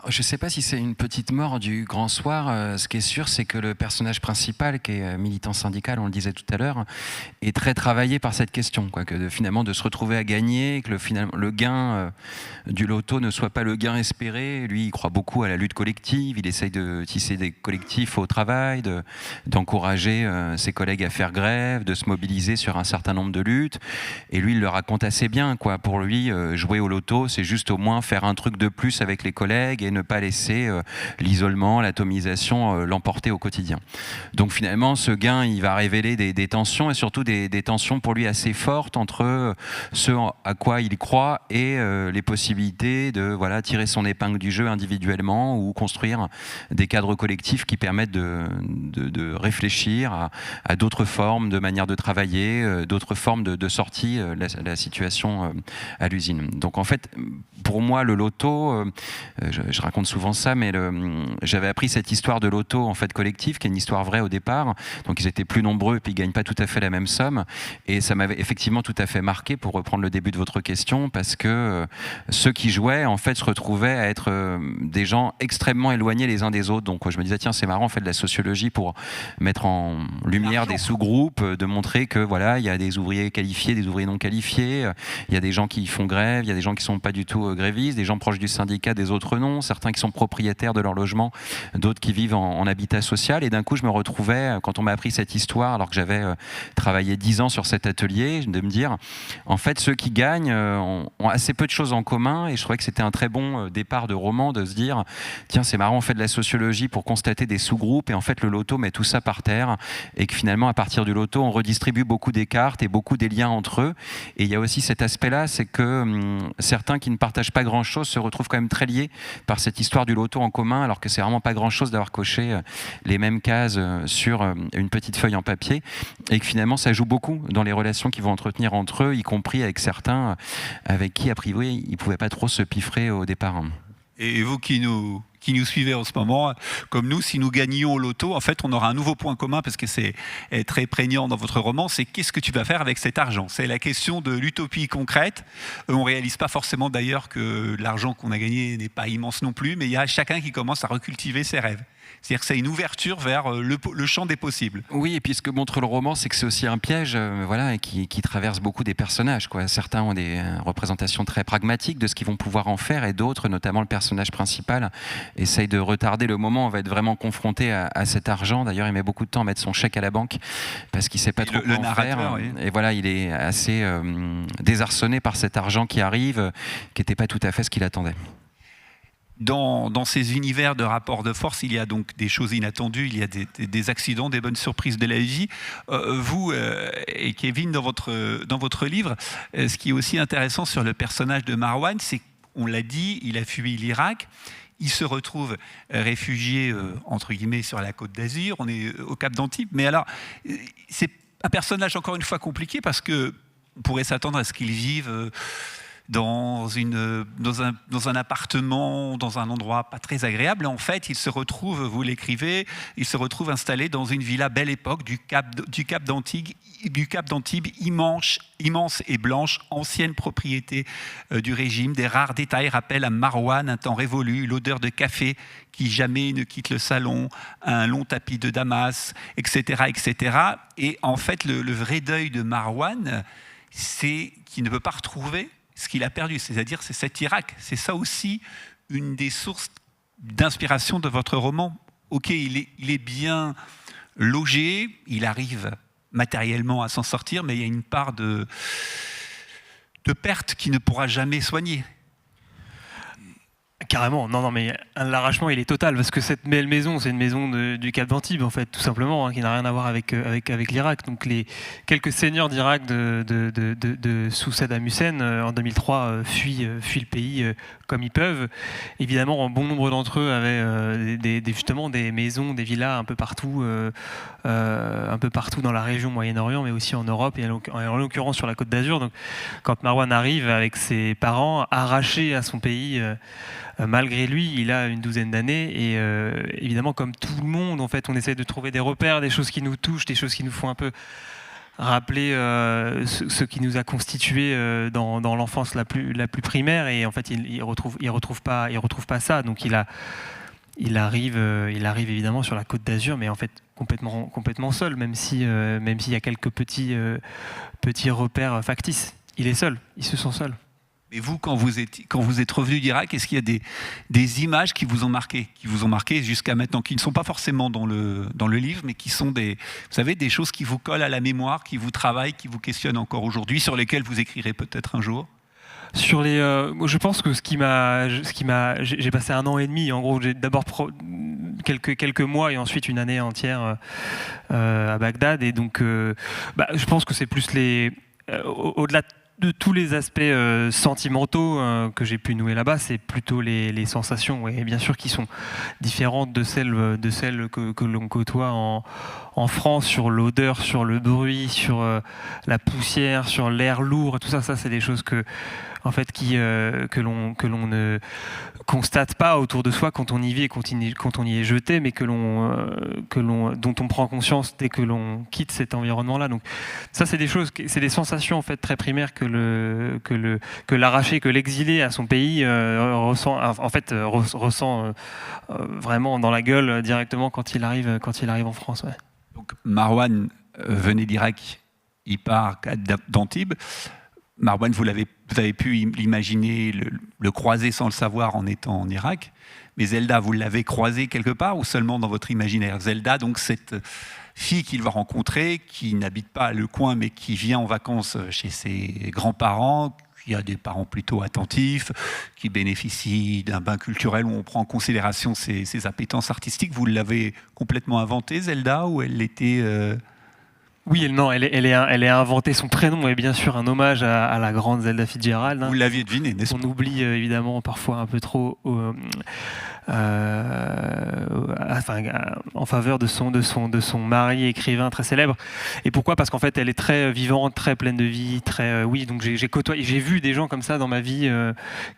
[SPEAKER 3] Je ne sais pas si c'est une petite mort du grand soir. Ce qui est sûr, c'est que le personnage principal, qui est militant syndical, on le disait tout à l'heure, est très travaillé par cette question, quoi, que finalement de se retrouver à gagner, que le gain du loto ne soit pas le gain espéré. Lui, il croit beaucoup à la lutte collective. Il essaye de tisser des collectifs au travail, d'encourager ses collègues à faire grève, de se mobiliser sur un certain nombre de luttes. Et lui, il le raconte assez bien, quoi. Pour lui, jouer au loto, c'est juste au moins faire un truc de plus avec les collègues et ne pas laisser l'isolement, l'atomisation l'emporter au quotidien. Donc finalement, ce gain, il va révéler des tensions et surtout des tensions pour lui assez fortes entre ce à quoi il croit et les possibilités de tirer son épingle du jeu individuellement ou construire des cadres collectifs qui permettent de réfléchir à d'autres formes de manière de travailler, d'autres formes de sortie de la situation à l'usine. Donc en fait, pour moi, le loto, je raconte souvent ça, mais j'avais appris cette histoire de loto en fait collectif, qui est une histoire vraie au départ. Donc ils étaient plus nombreux et puis ils gagnent pas tout à fait la même somme. Et ça m'avait effectivement tout à fait marqué, pour reprendre le début de votre question, parce que ceux qui jouaient en fait se retrouvaient à être des gens extrêmement éloignés les uns des autres. Donc je me disais tiens, c'est marrant, on fait de la sociologie pour mettre en lumière des sous-groupes, de montrer que il y a des ouvriers qualifiés, des ouvriers non qualifiés, il y a des gens qui font grève, il y a des gens qui sont pas du tout grévistes, des gens proches du syndicat, des autres non, certains qui sont propriétaires de leur logement, d'autres qui vivent en habitat social. Et d'un coup, je me retrouvais, quand on m'a appris cette histoire, alors que j'avais travaillé 10 ans sur cet atelier, de me dire, en fait, ceux qui gagnent ont assez peu de choses en commun. Et je trouvais que c'était un très bon départ de roman, de se dire, tiens, c'est marrant, on fait de la sociologie pour constater des sous-groupes. Et en fait, le loto met tout ça par terre. Et que finalement, à partir du loto, on redistribue beaucoup des cartes et beaucoup des liens entre eux. Et il y a aussi cet aspect-là, c'est que certains qui ne partagent pas grand-chose se retrouvent quand même très liés par cette histoire du loto en commun, alors que c'est vraiment pas grand-chose d'avoir coché les mêmes cases sur une petite feuille en papier, et que finalement ça joue beaucoup dans les relations qu'ils vont entretenir entre eux, y compris avec certains avec qui a priori ils pouvaient pas trop se piffrer au départ.
[SPEAKER 1] Et vous qui nous suivez en ce moment, comme nous, si nous gagnions au loto, en fait, on aura un nouveau point commun, parce que c'est très prégnant dans votre roman, c'est qu'est-ce que tu vas faire avec cet argent ? C'est la question de l'utopie concrète. On ne réalise pas forcément d'ailleurs que l'argent qu'on a gagné n'est pas immense non plus, mais il y a chacun qui commence à recultiver ses rêves. C'est-à-dire que c'est une ouverture vers le champ des possibles.
[SPEAKER 3] Oui, et puis ce que montre le roman, c'est que c'est aussi un piège et qui traverse beaucoup des personnages, quoi. Certains ont des représentations très pragmatiques de ce qu'ils vont pouvoir en faire, et d'autres, notamment le personnage principal, essaye de retarder le moment où on va être vraiment confronté à cet argent. D'ailleurs, il met beaucoup de temps à mettre son chèque à la banque parce qu'il ne sait pas trop quoi en faire. Oui. Et il est assez désarçonné par cet argent qui arrive, qui n'était pas tout à fait ce qu'il attendait.
[SPEAKER 1] Dans ces univers de rapports de force, il y a donc des choses inattendues, il y a des accidents, des bonnes surprises de la vie. Vous et Kevin, dans votre livre, ce qui est aussi intéressant sur le personnage de Marwan, c'est qu'on l'a dit, il a fui l'Irak. Il se retrouve réfugié, entre guillemets, sur la côte d'Azur. On est au Cap d'Antibes. Mais alors, c'est un personnage encore une fois compliqué parce qu'on pourrait s'attendre à ce qu'il vive dans un appartement, dans un endroit pas très agréable. En fait, il se retrouve, vous l'écrivez, il se retrouve installé dans une villa Belle Époque du Cap d'Antibes, immense et blanche, ancienne propriété du régime. Des rares détails rappellent à Marouane un temps révolu, l'odeur de café qui jamais ne quitte le salon, un long tapis de Damas, etc., etc. Et en fait, le vrai deuil de Marouane, c'est qu'il ne peut pas retrouver ce qu'il a perdu, c'est-à-dire c'est cet Irak. C'est ça aussi une des sources d'inspiration de votre roman. Ok, il est bien logé, il arrive matériellement à s'en sortir, mais il y a une part de perte qu'il ne pourra jamais soigner.
[SPEAKER 4] Carrément, non, mais l'arrachement il est total parce que cette belle maison, c'est une maison du Cap d'Antibes en fait, tout simplement, qui n'a rien à voir avec l'Irak. Donc les quelques seigneurs d'Irak sous Saddam Hussein en 2003 fuient le pays comme ils peuvent. Évidemment, un bon nombre d'entre eux avaient justement des maisons, des villas un peu partout dans la région Moyen-Orient, mais aussi en Europe et en l'occurrence sur la Côte d'Azur. Donc, quand Marouane arrive avec ses parents, arrachés à son pays. Malgré lui, il a une douzaine d'années et évidemment, comme tout le monde, en fait, on essaie de trouver des repères, des choses qui nous touchent, des choses qui nous font un peu rappeler ce qui nous a constitué dans l'enfance la plus primaire. Et en fait, il retrouve pas ça. Donc, il arrive évidemment sur la Côte d'Azur, mais en fait complètement seul, même s'il y a quelques petits repères factices. Il est seul, il se sent seul.
[SPEAKER 1] Et vous, quand vous êtes revenu d'Irak, est-ce qu'il y a des images qui vous ont marqué jusqu'à maintenant, qui ne sont pas forcément dans le livre, mais qui sont des choses qui vous collent à la mémoire, qui vous travaillent, qui vous questionnent encore aujourd'hui, sur lesquelles vous écrirez peut-être un jour?
[SPEAKER 4] Je pense que j'ai passé 1 an et demi. En gros, j'ai d'abord quelques mois et ensuite une année entière à Bagdad. Et donc, je pense que c'est plus au-delà de tous les aspects sentimentaux que j'ai pu nouer là-bas, c'est plutôt les sensations, et bien sûr qui sont différentes de celles que l'on côtoie en France, sur l'odeur, sur le bruit, sur la poussière, sur l'air lourd. Tout ça, c'est des choses que l'on ne constate pas autour de soi quand on y vit et quand on y est jeté, mais dont on prend conscience dès que l'on quitte cet environnement-là. Donc ça, c'est des sensations en fait très primaires que l'arraché, que l'exilé à son pays ressent vraiment dans la gueule directement quand il arrive en France. Ouais.
[SPEAKER 1] Donc Marouane venait d'Irak, il part d'Antibes. Marouane, vous avez pu l'imaginer, le croiser sans le savoir en étant en Irak. Mais Zelda, vous l'avez croisé quelque part ou seulement dans votre imaginaire? Zelda, donc cette fille qu'il va rencontrer, qui n'habite pas le coin, mais qui vient en vacances chez ses grands-parents, qui a des parents plutôt attentifs, qui bénéficie d'un bain culturel où on prend en considération ses appétences artistiques. Vous l'avez complètement inventée, Zelda, ou elle était...
[SPEAKER 4] Oui, elle est inventée. Son prénom est bien sûr un hommage à la grande Zelda Fitzgerald.
[SPEAKER 1] Vous l'aviez deviné, n'est-ce pas?
[SPEAKER 4] On oublie évidemment parfois un peu trop en faveur de son mari écrivain très célèbre. Et pourquoi? Parce qu'en fait, elle est très vivante, très pleine de vie, donc j'ai vu des gens comme ça dans ma vie.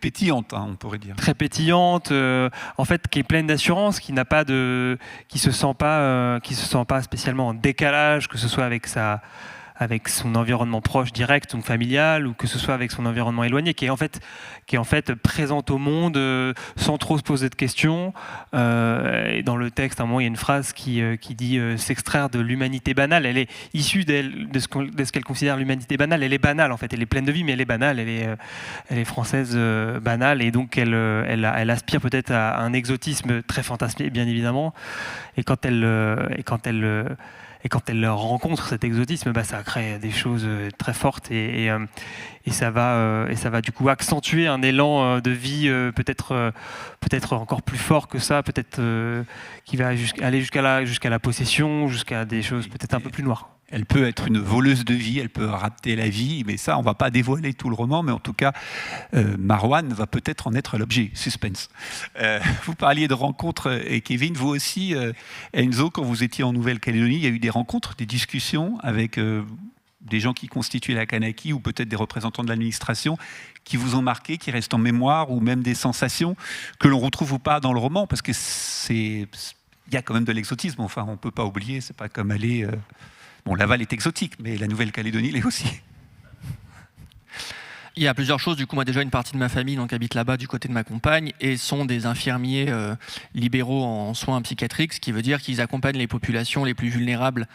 [SPEAKER 1] Pétillante, on pourrait dire.
[SPEAKER 4] Très pétillante, en fait, qui est pleine d'assurance, qui se sent pas spécialement en décalage, que ce soit avec son environnement proche, direct, donc familial, ou que ce soit avec son environnement éloigné, qui est en fait présente au monde sans trop se poser de questions. Et dans le texte, à un moment, il y a une phrase qui dit s'extraire de l'humanité banale. Elle est issue de ce qu'elle considère l'humanité banale. Elle est banale, en fait. Elle est pleine de vie, mais elle est banale. Elle est française banale, et donc elle aspire peut-être à un exotisme très fantasmé, bien évidemment. Et quand elle rencontre cet exotisme, ça crée des choses très fortes et ça va du coup accentuer un élan de vie peut-être encore plus fort que ça, peut-être qui va aller jusqu'à la possession, jusqu'à des choses peut-être un peu plus noires.
[SPEAKER 1] Elle peut être une voleuse de vie, elle peut rapter la vie, mais ça, on ne va pas dévoiler tout le roman, mais en tout cas, Marwan va peut-être en être l'objet. Suspense. Vous parliez de rencontres, et Kevin, vous aussi, Enzo, quand vous étiez en Nouvelle-Calédonie, il y a eu des rencontres, des discussions avec des gens qui constituaient la Kanaki ou peut-être des représentants de l'administration qui vous ont marqué, qui restent en mémoire, ou même des sensations que l'on retrouve ou pas dans le roman, parce que il y a quand même de l'exotisme. Enfin, on ne peut pas oublier, c'est pas comme aller... Bon, Laval est exotique, mais la Nouvelle-Calédonie l'est aussi.
[SPEAKER 2] Il y a plusieurs choses. Du coup, moi, déjà, une partie de ma famille donc, habite là-bas du côté de ma compagne et sont des infirmiers libéraux en soins psychiatriques, ce qui veut dire qu'ils accompagnent les populations les plus vulnérables,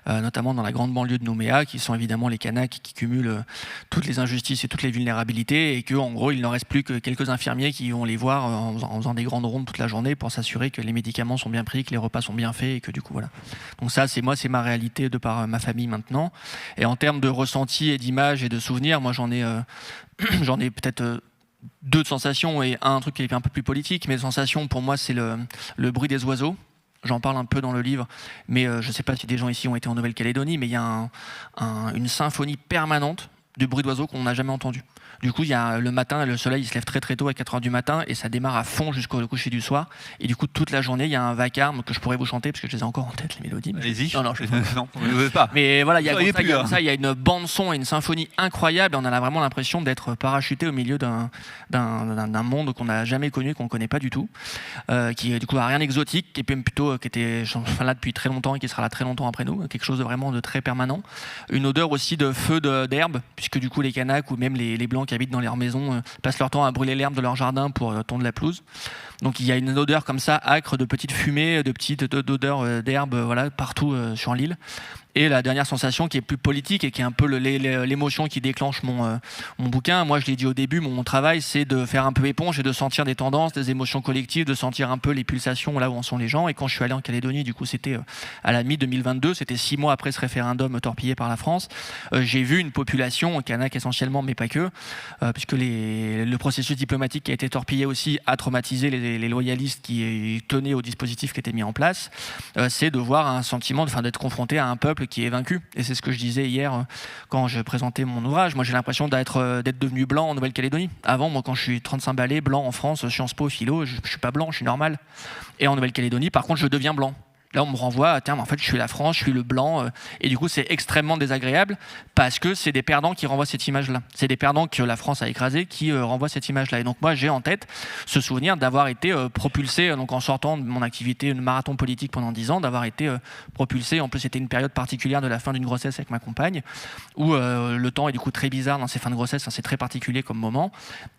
[SPEAKER 2] notamment dans la grande banlieue de Nouméa, qui sont évidemment les Kanaks qui cumulent toutes les injustices et toutes les vulnérabilités, et qu'en gros, il n'en reste plus que quelques infirmiers qui vont les voir en faisant des grandes rondes toute la journée pour s'assurer que les médicaments sont bien pris, que les repas sont bien faits, et que du coup, voilà. Donc ça, c'est ma réalité de par ma famille maintenant. Et en termes de ressenti et d'image et de souvenirs, moi, j'en ai peut-être deux sensations et un truc qui est un peu plus politique. Mais sensation pour moi, c'est le bruit des oiseaux. J'en parle un peu dans le livre, mais je ne sais pas si des gens ici ont été en Nouvelle-Calédonie, mais il y a une symphonie permanente de bruit d'oiseaux qu'on n'a jamais entendu. Du coup, il y a le matin, le soleil il se lève très très tôt à 4h du matin et ça démarre à fond jusqu'au coucher du soir. Et du coup, toute la journée, il y a un vacarme que je pourrais vous chanter parce que je les ai encore en tête, les mélodies.
[SPEAKER 1] Allez-y.
[SPEAKER 2] Non, je
[SPEAKER 1] non, on ne veut pas.
[SPEAKER 2] Mais voilà, il y a
[SPEAKER 1] il
[SPEAKER 2] y a une bande-son et une symphonie incroyable. Et on a vraiment l'impression d'être parachuté au milieu d'un monde qu'on n'a jamais connu, qu'on ne connaît pas du tout, qui du coup a rien d'exotique, qui est même plutôt qui était là depuis très longtemps et qui sera là très longtemps après nous, quelque chose de vraiment de très permanent. Une odeur aussi de feu d'herbe, puisque du coup les Kanaks ou même les Blancs qui habitent dans leurs maisons passent leur temps à brûler l'herbe de leur jardin pour tondre la pelouse. Donc il y a une odeur comme ça, âcre, de petites fumées, de petites odeurs d'herbe voilà, partout sur l'île. Et la dernière sensation qui est plus politique et qui est un peu l'émotion qui déclenche mon bouquin, moi je l'ai dit au début, mon travail c'est de faire un peu éponge et de sentir des tendances, des émotions collectives, de sentir un peu les pulsations là où en sont les gens. Et quand je suis allé en Calédonie, du coup c'était à la mi-2022, c'était 6 mois après ce référendum torpillé par la France, j'ai vu une population, kanak essentiellement mais pas que, puisque le processus diplomatique qui a été torpillé aussi a traumatisé les loyalistes qui tenaient au dispositif qui était mis en place, c'est de voir un sentiment, d'être confronté à un peuple qui est vaincu. Et c'est ce que je disais hier quand je présentais mon ouvrage. Moi, j'ai l'impression d'être devenu blanc en Nouvelle-Calédonie. Avant, moi, quand je suis 35 balais, blanc en France, Sciences Po, philo, je suis pas blanc, je suis normal. Et en Nouvelle-Calédonie, par contre, je deviens blanc. Là, on me renvoie à terme, en fait, je suis la France, je suis le blanc. Et du coup, c'est extrêmement désagréable parce que c'est des perdants qui renvoient cette image-là. C'est des perdants que la France a écrasés qui renvoient cette image-là. Et donc, moi, j'ai en tête ce souvenir d'avoir été propulsé, donc en sortant de mon activité de marathon politique pendant 10 ans, d'avoir été propulsé. En plus, c'était une période particulière de la fin d'une grossesse avec ma compagne où le temps est du coup très bizarre dans ces fins de grossesse. Hein, c'est très particulier comme moment.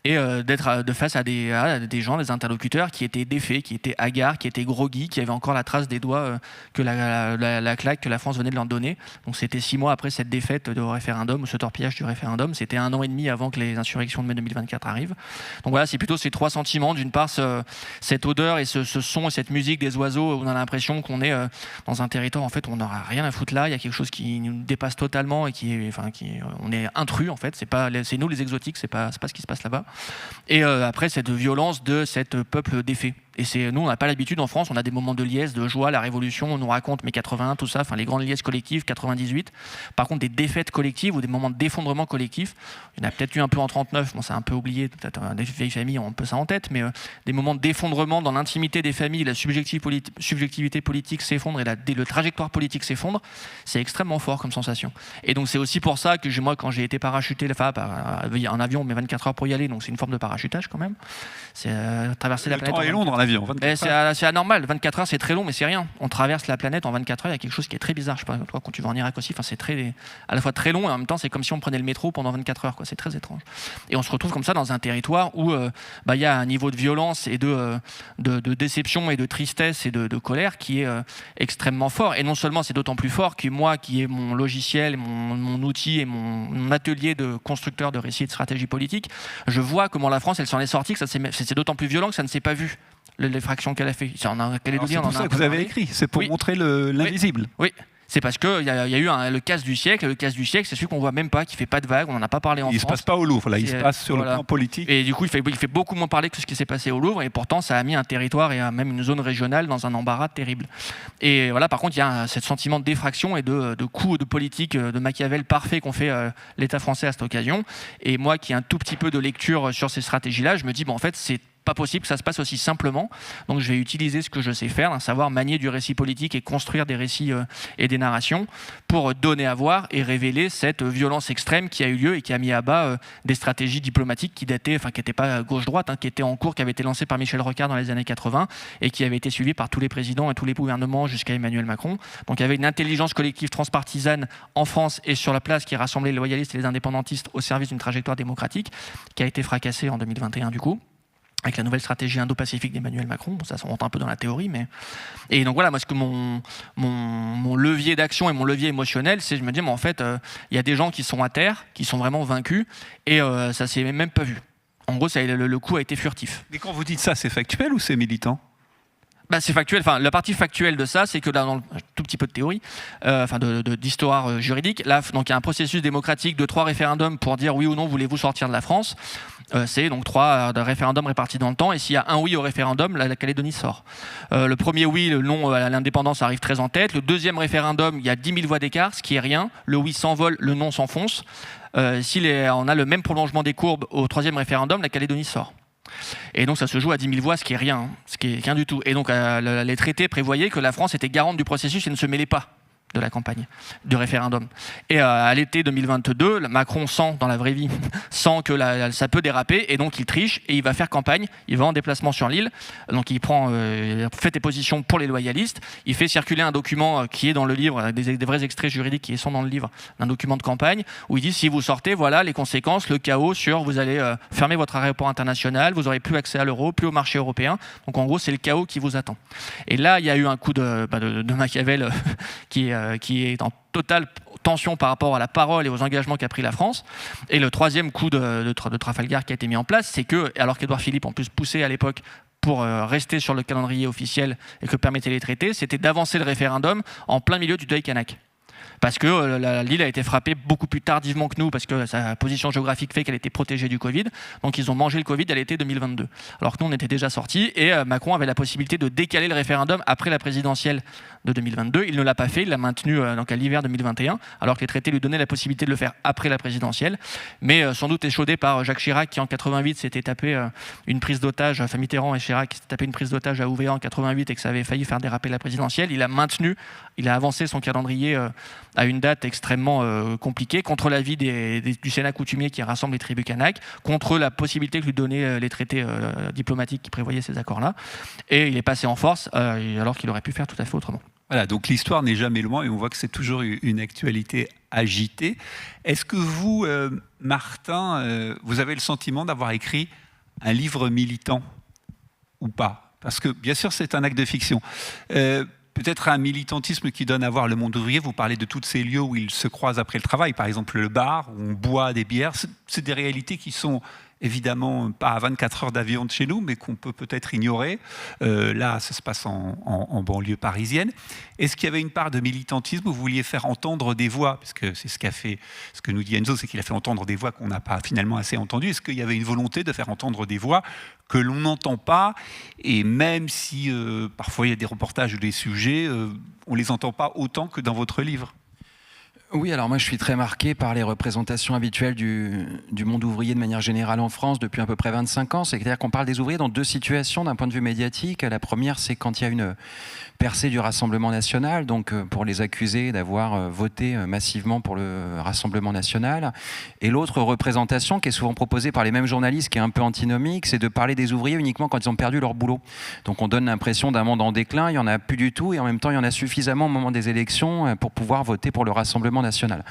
[SPEAKER 2] Et d'être de face à des gens, des interlocuteurs qui étaient défaits, qui étaient hagards, qui étaient groggy, qui avaient encore la trace des doigts que la claque que la France venait de leur donner. Donc c'était 6 mois après cette défaite du référendum, ou ce torpillage du référendum. C'était 1 an et demi avant que les insurrections de mai 2024 arrivent. Donc voilà, c'est plutôt ces 3 sentiments. D'une part, cette odeur et ce son et cette musique des oiseaux, où on a l'impression qu'on est dans un territoire, en fait, on n'aura rien à foutre là. Il y a quelque chose qui nous dépasse totalement et on est intrus, en fait. C'est nous les exotiques, c'est pas ce qui se passe là-bas. Et après, cette violence de cet peuple défait. Et nous, on n'a pas l'habitude en France, on a des moments de liesse, de joie, la Révolution, on nous raconte mai 81, tout ça, les grandes liesses collectives, 98. Par contre, des défaites collectives ou des moments d'effondrement collectif, il y en a peut-être eu un peu en 39, bon, c'est un peu oublié, peut-être des vieilles familles ont un peu ça en tête, mais des moments d'effondrement dans l'intimité des familles, la subjectivité politique s'effondre et le trajectoire politique s'effondre, c'est extrêmement fort comme sensation. Et donc c'est aussi pour ça que moi, quand j'ai été parachuté en avion, mais 24 heures pour y aller, donc c'est une forme de parachutage quand même, c'est traverser la planète.
[SPEAKER 1] Le temps est long dans l'avion, 24 heures.
[SPEAKER 2] C'est anormal, 24 heures c'est très long, mais c'est rien. On traverse la planète en 24 heures, il y a quelque chose qui est très bizarre. Je sais pas, toi, quand tu vas en Irak aussi, c'est à la fois très long et en même temps c'est comme si on prenait le métro pendant 24 heures, quoi. C'est très étrange. Et on se retrouve comme ça dans un territoire où il y a un niveau de violence et de déception et de tristesse et de colère qui est extrêmement fort. Et non seulement c'est d'autant plus fort que moi, qui ai mon logiciel, mon outil et mon atelier de constructeur de récits et de stratégie politique, je vois comment la France elle s'en est sortie, que c'est d'autant plus violent que ça ne s'est pas vu. L'effraction qu'elle a fait.
[SPEAKER 1] C'est pour ça que vous avez écrit, c'est pour montrer l'invisible.
[SPEAKER 2] Oui. C'est parce qu'il y a eu le casse du siècle. Le casse du siècle, c'est celui qu'on voit même pas, qui fait pas de vagues. On n'en a pas parlé en France.
[SPEAKER 1] Il se passe pas au Louvre, là. Il se passe sur le plan politique.
[SPEAKER 2] Et du coup, il fait beaucoup moins parler que ce qui s'est passé au Louvre. Et pourtant, ça a mis un territoire et même une zone régionale dans un embarras terrible. Et voilà, par contre, il y a ce sentiment de défraction et de coup de politique de Machiavel parfait qu'ont fait l'État français à cette occasion. Et moi, qui ai un tout petit peu de lecture sur ces stratégies-là, je me dis, bon, en fait, c'est pas possible que ça se passe aussi simplement. Donc je vais utiliser ce que je sais faire, à savoir manier du récit politique et construire des récits et des narrations pour donner à voir et révéler cette violence extrême qui a eu lieu et qui a mis à bas des stratégies diplomatiques qui dataient, enfin qui n'étaient pas gauche-droite, qui étaient en cours, qui avaient été lancées par Michel Rocard dans les années 80 et qui avaient été suivies par tous les présidents et tous les gouvernements jusqu'à Emmanuel Macron. Donc il y avait une intelligence collective transpartisane en France et sur la place qui rassemblait les loyalistes et les indépendantistes au service d'une trajectoire démocratique qui a été fracassée en 2021 du coup, avec la nouvelle stratégie indo-pacifique d'Emmanuel Macron. Bon, ça rentre un peu dans la théorie, mais... Et donc voilà, moi, mon levier d'action et mon levier émotionnel, c'est, je me dis, mais en fait, il y a des gens qui sont à terre, qui sont vraiment vaincus, et ça s'est même pas vu. En gros, le coup a été furtif.
[SPEAKER 1] Mais quand vous dites ça, c'est factuel ou c'est militant ?
[SPEAKER 2] C'est factuel. Enfin, la partie factuelle de ça, c'est que là, dans un tout petit peu de théorie, d'histoire juridique, là, donc il y a un processus démocratique de 3 référendums pour dire oui ou non voulez-vous sortir de la France. C'est donc 3 référendums répartis dans le temps. Et s'il y a un oui au référendum, la Calédonie sort. Le premier oui, le non à l'indépendance arrive très en tête. Le deuxième référendum, il y a 10 000 voix d'écart, ce qui est rien. Le oui s'envole, le non s'enfonce. Si on a le même prolongement des courbes au 3e référendum, la Calédonie sort. Et donc ça se joue à 10 000 voix, ce qui est rien, ce qui est rien du tout. Et donc les traités prévoyaient que la France était garante du processus et ne se mêlait pas de la campagne, du référendum. Et à l'été 2022, Macron sent, dans la vraie vie, sent que ça peut déraper, et donc il triche, et il va faire campagne, il va en déplacement sur l'île, donc il fait des positions pour les loyalistes, il fait circuler un document qui est dans le livre, des vrais extraits juridiques qui sont dans le livre, un document de campagne, où il dit si vous sortez, voilà les conséquences, le chaos sur vous allez fermer votre aéroport international, vous n'aurez plus accès à l'euro, plus au marché européen, donc en gros c'est le chaos qui vous attend. Et là il y a eu un coup de Machiavel qui est en totale tension par rapport à la parole et aux engagements qu'a pris la France. Et le 3e coup de Trafalgar qui a été mis en place, c'est que, alors qu'Édouard Philippe en plus poussait à l'époque pour rester sur le calendrier officiel et que permettaient les traités, c'était d'avancer le référendum en plein milieu du deuil kanak. Parce que l'île a été frappée beaucoup plus tardivement que nous, parce que sa position géographique fait qu'elle était protégée du Covid. Donc ils ont mangé le Covid à l'été 2022. Alors que nous, on était déjà sortis, et Macron avait la possibilité de décaler le référendum après la présidentielle de 2022. Il ne l'a pas fait, il l'a maintenu donc à l'hiver 2021, alors que les traités lui donnaient la possibilité de le faire après la présidentielle. Mais sans doute échaudé par Jacques Chirac, qui en 88 s'était tapé une prise d'otage, enfin Mitterrand et Chirac qui s'étaient tapé une prise d'otage à Ouvéa en 88 et que ça avait failli faire déraper la présidentielle. Il a avancé son calendrier à une date extrêmement compliquée, contre l'avis du Sénat coutumier qui rassemble les tribus kanaks, contre la possibilité que lui donnaient les traités diplomatiques qui prévoyaient ces accords-là. Et il est passé en force, alors qu'il aurait pu faire tout à fait autrement.
[SPEAKER 1] Voilà, donc l'histoire n'est jamais loin et on voit que c'est toujours une actualité agitée. Est-ce que vous, Martin, vous avez le sentiment d'avoir écrit un livre militant ou pas ? Parce que, bien sûr, c'est un acte de fiction. Peut-être un militantisme qui donne à voir le monde ouvrier. Vous parlez de tous ces lieux où ils se croisent après le travail, par exemple le bar, où on boit des bières. C'est des réalités qui sont évidemment pas à 24 heures d'avion de chez nous, mais qu'on peut peut-être ignorer. Là, ça se passe en banlieue parisienne. Est-ce qu'il y avait une part de militantisme où vous vouliez faire entendre des voix ? Parce que c'est ce que nous dit Enzo, c'est qu'il a fait entendre des voix qu'on n'a pas finalement assez entendues. Est-ce qu'il y avait une volonté de faire entendre des voix que l'on n'entend pas ? Et même si parfois il y a des reportages ou des sujets, on ne les entend pas autant que dans votre livre.
[SPEAKER 3] Oui, alors moi je suis très marqué par les représentations habituelles du monde ouvrier de manière générale en France depuis à peu près 25 ans. C'est-à-dire qu'on parle des ouvriers dans 2 situations d'un point de vue médiatique. La première, c'est quand il y a une percée du Rassemblement national, donc pour les accuser d'avoir voté massivement pour le Rassemblement national. Et l'autre représentation, qui est souvent proposée par les mêmes journalistes, qui est un peu antinomique, c'est de parler des ouvriers uniquement quand ils ont perdu leur boulot. Donc on donne l'impression d'un monde en déclin, il n'y en a plus du tout, et en même temps il y en a suffisamment au moment des élections pour pouvoir voter pour le Rassemblement national.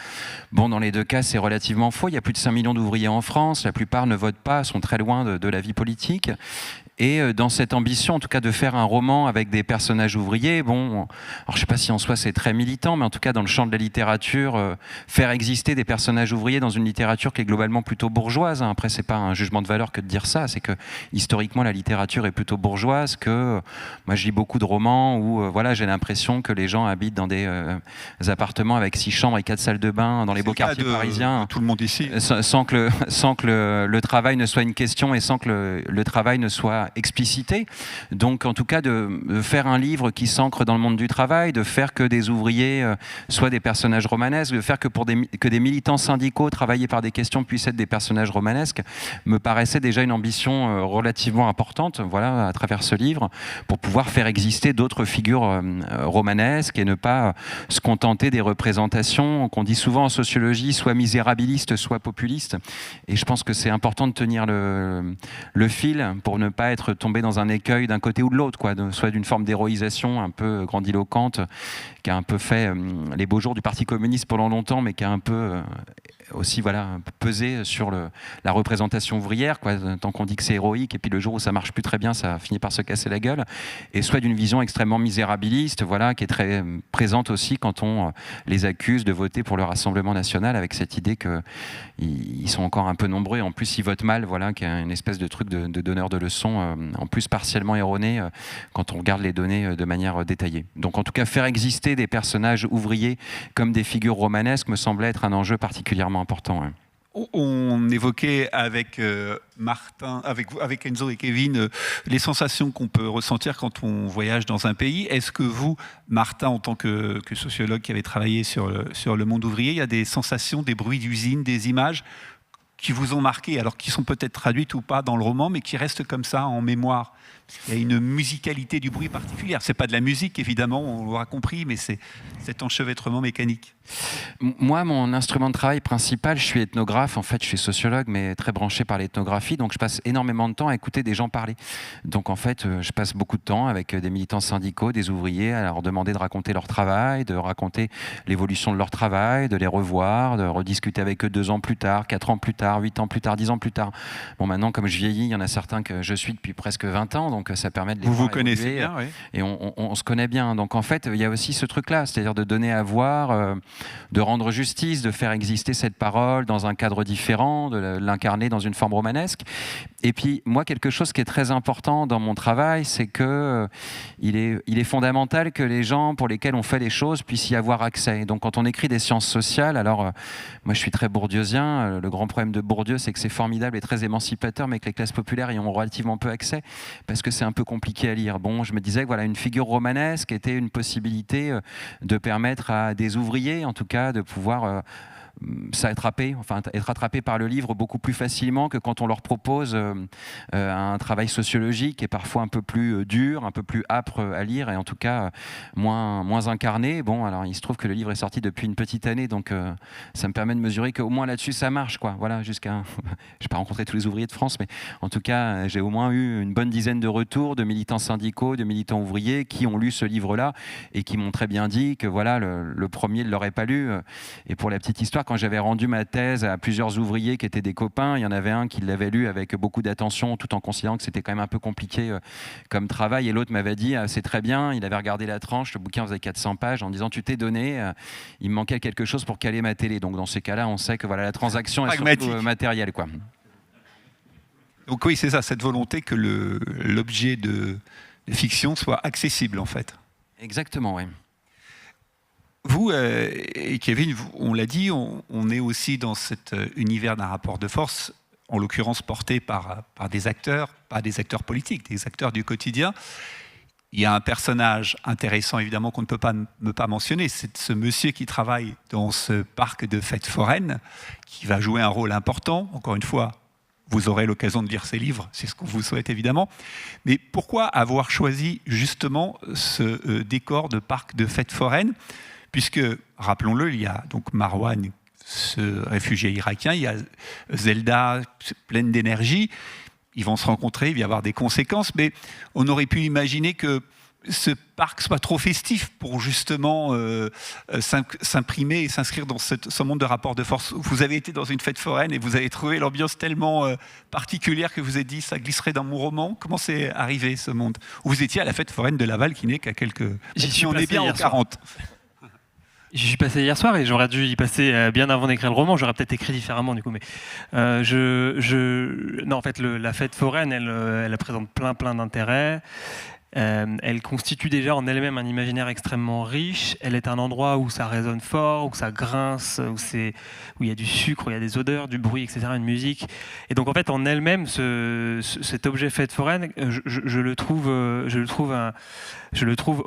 [SPEAKER 3] Bon, dans les deux cas, c'est relativement faux. Il y a plus de 5 millions d'ouvriers en France. La plupart ne votent pas, sont très loin de la vie politique. Et dans cette ambition, en tout cas, de faire un roman avec des personnages ouvriers, bon, alors je ne sais pas si en soi c'est très militant, mais en tout cas dans le champ de la littérature, faire exister des personnages ouvriers dans une littérature qui est globalement plutôt bourgeoise. Après, c'est pas un jugement de valeur que de dire ça, c'est que historiquement la littérature est plutôt bourgeoise. Que moi, je lis beaucoup de romans où, voilà, j'ai l'impression que les gens habitent dans des appartements avec 6 chambres et 4 salles de bain dans les beaux quartiers parisiens.
[SPEAKER 1] Tout le monde ici.
[SPEAKER 3] Sans que le travail ne soit une question et sans que le travail ne soit explicité. Donc en tout cas de faire un livre qui s'ancre dans le monde du travail, de faire que des ouvriers soient des personnages romanesques, de faire que des militants syndicaux travaillés par des questions puissent être des personnages romanesques, me paraissait déjà une ambition relativement importante, voilà, à travers ce livre, pour pouvoir faire exister d'autres figures romanesques et ne pas se contenter des représentations qu'on dit souvent en sociologie, soit misérabilistes, soit populistes. Et je pense que c'est important de tenir le fil pour ne pas être tombé dans un écueil d'un côté ou de l'autre, soit d'une forme d'héroïsation un peu grandiloquente, qui a un peu fait les beaux jours du Parti communiste pendant longtemps, mais qui a un peu aussi pesé sur la représentation ouvrière, tant qu'on dit que c'est héroïque, et puis le jour où ça marche plus très bien, ça finit par se casser la gueule, et soit d'une vision extrêmement misérabiliste, qui est très présente aussi quand on les accuse de voter pour le Rassemblement national, avec cette idée qu'ils sont encore un peu nombreux, et en plus ils votent mal, qui est une espèce de truc de donneur de leçons, en plus partiellement erroné quand on regarde les données de manière détaillée. Donc en tout cas, faire exister des personnages ouvriers comme des figures romanesques me semblait être un enjeu particulièrement important.
[SPEAKER 1] On évoquait avec Martin, avec Enzo et Kevin, les sensations qu'on peut ressentir quand on voyage dans un pays. Est-ce que vous, Martin, en tant que sociologue qui avait travaillé sur le monde ouvrier, il y a des sensations, des bruits d'usine, des images qui vous ont marqué, alors qui sont peut-être traduites ou pas dans le roman, mais qui restent comme ça en mémoire? Il y a une musicalité du bruit particulière. C'est pas de la musique, évidemment, on l'aura compris, mais c'est cet enchevêtrement mécanique.
[SPEAKER 3] Moi, mon instrument de travail principal, je suis ethnographe. En fait, je suis sociologue, mais très branché par l'ethnographie. Donc, je passe énormément de temps à écouter des gens parler. Donc, en fait, je passe beaucoup de temps avec des militants syndicaux, des ouvriers, à leur demander de raconter leur travail, de raconter l'évolution de leur travail, de les revoir, de rediscuter avec eux 2 ans plus tard, 4 ans plus tard, 8 ans plus tard, 10 ans plus tard. Bon, maintenant, comme je vieillis, il y en a certains que je suis depuis presque 20 ans, donc ça permet de les voir
[SPEAKER 1] vous connaissez bien, oui.
[SPEAKER 3] Et on se connaît bien. Donc, en fait, il y a aussi ce truc-là, c'est-à-dire de donner à voir, de rendre justice, de faire exister cette parole dans un cadre différent, de l'incarner dans une forme romanesque. Et puis, moi, quelque chose qui est très important dans mon travail, c'est que il est fondamental que les gens pour lesquels on fait les choses puissent y avoir accès. Donc, quand on écrit des sciences sociales, alors, moi, je suis très bourdieusien. Le grand problème de Bourdieu, c'est que c'est formidable et très émancipateur, mais que les classes populaires y ont relativement peu accès, parce que c'est un peu compliqué à lire. Bon, je me disais que voilà, une figure romanesque était une possibilité de permettre à des ouvriers, en tout cas, de pouvoir être attrapé par le livre beaucoup plus facilement que quand on leur propose un travail sociologique qui est parfois un peu plus dur, un peu plus âpre à lire et en tout cas moins incarné. Bon, alors il se trouve que le livre est sorti depuis une petite année, donc ça me permet de mesurer qu'au moins là-dessus ça marche, Voilà, je n'ai pas rencontré tous les ouvriers de France, mais en tout cas j'ai au moins eu une bonne dizaine de retours de militants syndicaux, de militants ouvriers qui ont lu ce livre-là et qui m'ont très bien dit que voilà, le premier ne l'aurait pas lu. Et pour la petite histoire, quand j'avais rendu ma thèse à plusieurs ouvriers qui étaient des copains, il y en avait un qui l'avait lu avec beaucoup d'attention tout en considérant que c'était quand même un peu compliqué comme travail, et l'autre m'avait dit c'est très bien, il avait regardé la tranche, le bouquin faisait 400 pages en disant tu t'es donné, il me manquait quelque chose pour caler ma télé. Donc dans ces cas-là, on sait que voilà, la transaction est surtout matérielle,
[SPEAKER 1] Donc oui, c'est ça, cette volonté que l'objet de fiction soit accessible en fait.
[SPEAKER 3] Exactement, oui.
[SPEAKER 1] Vous, et Kevin, on l'a dit, on est aussi dans cet univers d'un rapport de force, en l'occurrence porté par des acteurs, pas des acteurs politiques, des acteurs du quotidien. Il y a un personnage intéressant, évidemment, qu'on ne peut pas ne pas mentionner. C'est ce monsieur qui travaille dans ce parc de fêtes foraines, qui va jouer un rôle important. Encore une fois, vous aurez l'occasion de lire ses livres, c'est ce qu'on vous souhaite évidemment. Mais pourquoi avoir choisi justement ce décor de parc de fêtes foraines ? Puisque, rappelons-le, il y a donc Marwan, ce réfugié irakien, il y a Zelda, pleine d'énergie, ils vont se rencontrer, il va y avoir des conséquences, mais on aurait pu imaginer que ce parc soit trop festif pour justement s'imprimer et s'inscrire dans ce monde de rapport de force. Vous avez été dans une fête foraine et vous avez trouvé l'ambiance tellement particulière que vous avez dit ça glisserait dans mon roman. Comment c'est arrivé ce monde? Vous étiez à la fête foraine de Laval qui n'est qu'à quelques... On est bien en 40.
[SPEAKER 4] J'y suis passé hier soir et j'aurais dû y passer bien avant d'écrire le roman. J'aurais peut-être écrit différemment du coup, mais non, en fait, la fête foraine, elle présente plein d'intérêts. Elle constitue déjà en elle-même un imaginaire extrêmement riche. Elle est un endroit où ça résonne fort, où ça grince, où il y a du sucre, où il y a des odeurs, du bruit, etc., une musique. Et donc en fait, en elle-même, cet objet fête foraine, je le trouve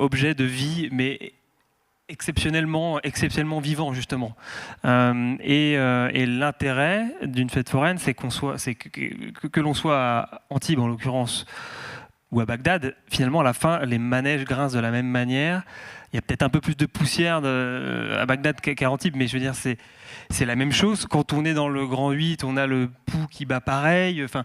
[SPEAKER 4] objet de vie, mais exceptionnellement vivant justement. Et l'intérêt d'une fête foraine, c'est que l'on soit à Antibes en l'occurrence ou à Bagdad, finalement à la fin les manèges grincent de la même manière. Il y a peut-être un peu plus de poussière à Bagdad qu'à Antibes, mais je veux dire c'est la même chose. Quand on est dans le Grand 8, on a le pouls qui bat pareil. Enfin,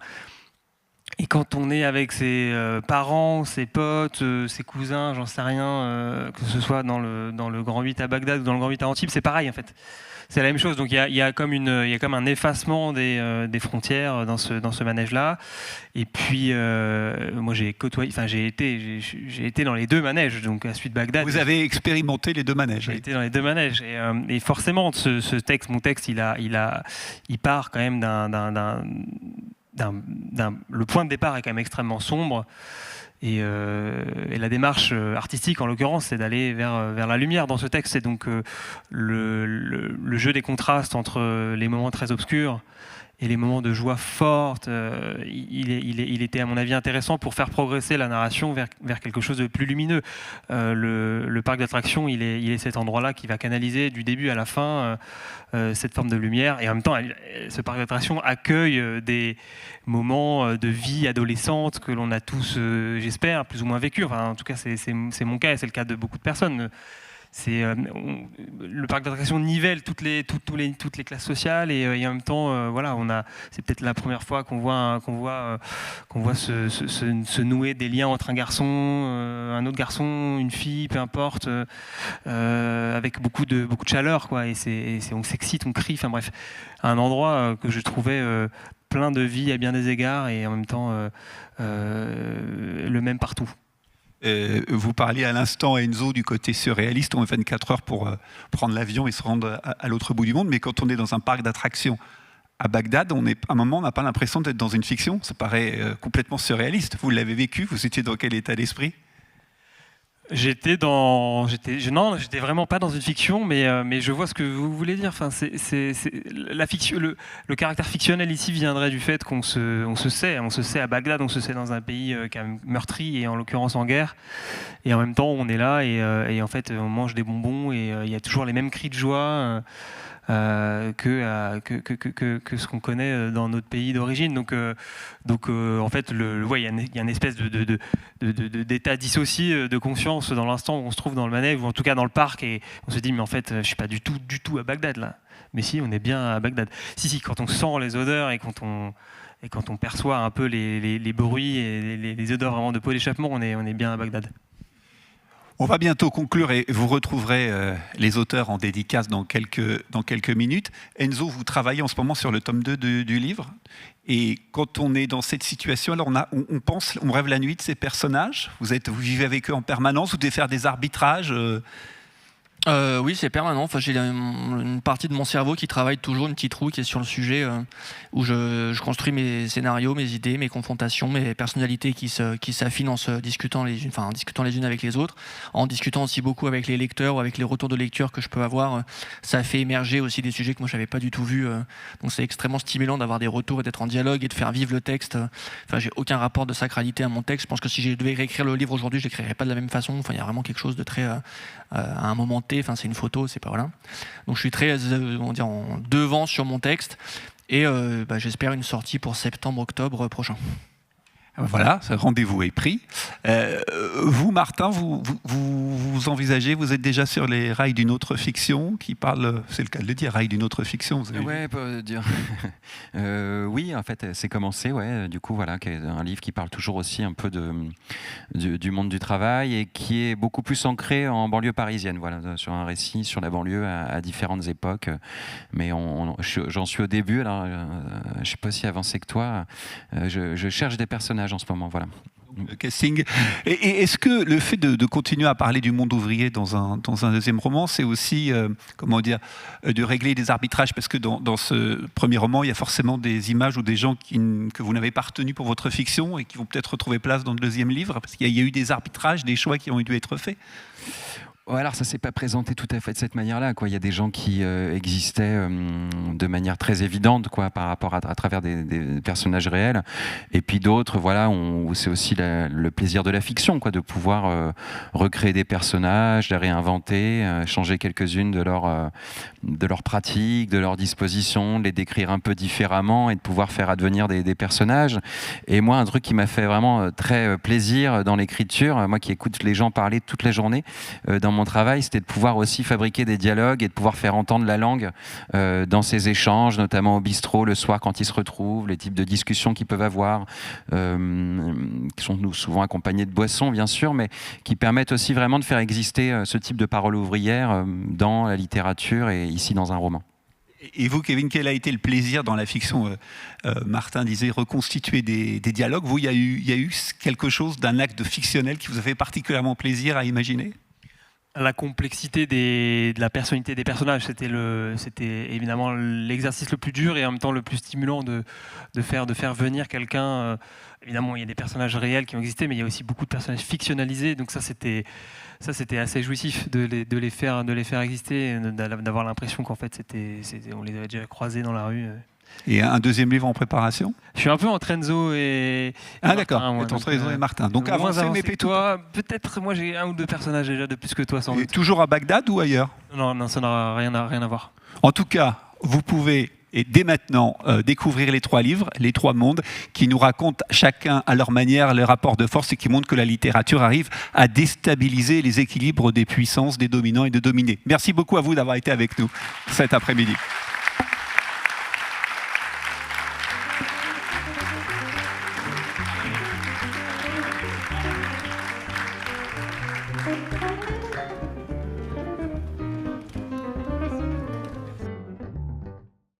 [SPEAKER 4] et quand on est avec ses parents, ses potes, ses cousins, j'en sais rien, que ce soit dans le Grand 8 à Bagdad ou dans le Grand 8 à Antibes, c'est pareil en fait. C'est la même chose. Donc il y a comme un effacement des frontières dans ce manège-là. Et puis moi j'ai été dans les deux manèges, donc à Suite Bagdad.
[SPEAKER 1] Vous avez expérimenté les deux manèges.
[SPEAKER 4] J'ai été dans les deux manèges. Et forcément, mon texte, il part quand même le point de départ est quand même extrêmement sombre et la démarche artistique en l'occurrence c'est d'aller vers la lumière dans ce texte. Et donc le jeu des contrastes entre les moments très obscurs et les moments de joie forte, il était à mon avis intéressant pour faire progresser la narration vers quelque chose de plus lumineux. Le parc d'attractions, il est cet endroit-là qui va canaliser du début à la fin cette forme de lumière. Et en même temps, ce parc d'attractions accueille des moments de vie adolescente que l'on a tous, j'espère, plus ou moins vécu. Enfin, en tout cas, c'est mon cas et c'est le cas de beaucoup de personnes. Le parc d'attractions nivelle toutes les classes sociales et en même temps voilà, c'est peut-être la première fois qu'on voit se nouer des liens entre un autre garçon, une fille, peu importe, avec beaucoup de chaleur quoi, et on s'excite, on crie, enfin bref, un endroit que je trouvais plein de vie à bien des égards et en même temps le même partout.
[SPEAKER 1] Vous parliez à l'instant, Enzo, du côté surréaliste. On a 24 heures pour prendre l'avion et se rendre à l'autre bout du monde. Mais quand on est dans un parc d'attractions à Bagdad, à un moment, on n'a pas l'impression d'être dans une fiction. Ça paraît complètement surréaliste. Vous l'avez vécu? Vous étiez dans quel état d'esprit?
[SPEAKER 4] J'étais vraiment pas dans une fiction, mais je vois ce que vous voulez dire. Enfin, la fiction, le caractère fictionnel ici viendrait du fait qu'on se sait à Bagdad, on se sait dans un pays qui a meurtri et en l'occurrence en guerre, et en même temps on est là et en fait on mange des bonbons et il y a toujours les mêmes cris de joie. Que ce qu'on connaît dans notre pays d'origine. Donc en fait, il y a une espèce d'état dissocié de conscience dans l'instant où on se trouve dans le manège ou en tout cas dans le parc et on se dit mais en fait je suis pas du tout à Bagdad là. Mais si, on est bien à Bagdad. Si, quand on sent les odeurs et quand on perçoit un peu les bruits et les odeurs vraiment de pot d'échappement, on est bien à Bagdad.
[SPEAKER 1] On va bientôt conclure et vous retrouverez les auteurs en dédicace dans quelques minutes. Enzo, vous travaillez en ce moment sur le tome 2 du livre. Et quand on est dans cette situation, alors on rêve la nuit de ces personnages. Vous vivez avec eux en permanence, vous devez faire des arbitrages.
[SPEAKER 2] Oui, c'est permanent. Enfin, j'ai une partie de mon cerveau qui travaille toujours, une petite roue qui est sur le sujet, où je construis mes scénarios, mes idées, mes confrontations, mes personnalités qui s'affinent en discutant les unes avec les autres, en discutant aussi beaucoup avec les lecteurs ou avec les retours de lecture que je peux avoir. Ça fait émerger aussi des sujets que moi je n'avais pas du tout vus. Donc c'est extrêmement stimulant d'avoir des retours et d'être en dialogue et de faire vivre le texte. Enfin, j'ai aucun rapport de sacralité à mon texte. Je pense que si je devais réécrire le livre aujourd'hui, je l'écrirais pas de la même façon. Enfin, il y a vraiment quelque chose de très à un moment T. Enfin, c'est une photo, c'est pas voilà. Donc je suis très, en devant sur mon texte et j'espère une sortie pour septembre-octobre prochain.
[SPEAKER 1] Voilà, ce rendez-vous est pris. Vous, Martin, vous envisagez, vous êtes déjà sur les rails d'une autre fiction qui parle, c'est le cas de le dire, rails d'une autre fiction. Vous avez
[SPEAKER 3] Ouais, dire. Oui, en fait, c'est commencé. Ouais. Du coup, voilà, un livre qui parle toujours aussi un peu du monde du travail et qui est beaucoup plus ancré en banlieue parisienne. Voilà, sur un récit sur la banlieue à différentes époques. Mais j'en suis au début. Alors, je ne sais pas si avancé que toi. Je cherche des personnages en ce moment, voilà.
[SPEAKER 1] Le casting. Et est-ce que le fait de continuer à parler du monde ouvrier dans un deuxième roman, c'est aussi, de régler des arbitrages? Parce que dans ce premier roman, il y a forcément des images ou des gens que vous n'avez pas retenus pour votre fiction et qui vont peut-être retrouver place dans le deuxième livre, parce qu'il y a eu des arbitrages, des choix qui ont dû être faits.
[SPEAKER 3] Ouais, alors ça s'est pas présenté tout à fait de cette manière-là, quoi. Il y a des gens qui existaient de manière très évidente, quoi, par rapport à travers des personnages réels, et puis d'autres, voilà, où c'est aussi le plaisir de la fiction, quoi, de pouvoir recréer des personnages, les réinventer, changer quelques-unes de leurs pratiques, de leurs dispositions, de les décrire un peu différemment et de pouvoir faire advenir des personnages. Et moi, un truc qui m'a fait vraiment très plaisir dans l'écriture, moi qui écoute les gens parler toute la journée, dans mon travail, c'était de pouvoir aussi fabriquer des dialogues et de pouvoir faire entendre la langue dans ces échanges, notamment au bistrot le soir quand ils se retrouvent, les types de discussions qu'ils peuvent avoir, qui sont souvent accompagnés de boissons bien sûr, mais qui permettent aussi vraiment de faire exister ce type de parole ouvrière dans la littérature et ici dans un roman.
[SPEAKER 1] Et vous, Kevin, quel a été le plaisir dans la fiction? Martin disait reconstituer des dialogues. Vous, il y a eu quelque chose d'un acte fictionnel qui vous a fait particulièrement plaisir à imaginer?
[SPEAKER 4] La complexité de la personnalité des personnages, c'était évidemment l'exercice le plus dur et en même temps le plus stimulant de faire venir quelqu'un. Évidemment, il y a des personnages réels qui ont existé, mais il y a aussi beaucoup de personnages fictionnalisés. Donc ça, c'était assez jouissif de les faire exister, d'avoir l'impression qu'en fait, on les avait déjà croisés dans la rue.
[SPEAKER 1] Et un deuxième livre en préparation?
[SPEAKER 4] Je suis un peu en Trenzo et
[SPEAKER 1] d'accord,
[SPEAKER 4] Martin,
[SPEAKER 1] entre Trenzo et Martin. Donc avancé, mais plutôt
[SPEAKER 4] toi. Peut-être, moi j'ai un ou deux personnages déjà de plus que toi, sans doute.
[SPEAKER 1] Toujours à Bagdad ou ailleurs?
[SPEAKER 4] Non, ça n'aura rien à voir.
[SPEAKER 1] En tout cas, vous pouvez, et dès maintenant, découvrir les 3 livres, les 3 mondes, qui nous racontent chacun à leur manière les rapports de force et qui montrent que la littérature arrive à déstabiliser les équilibres des puissances, des dominants et des dominés. Merci beaucoup à vous d'avoir été avec nous cet après-midi.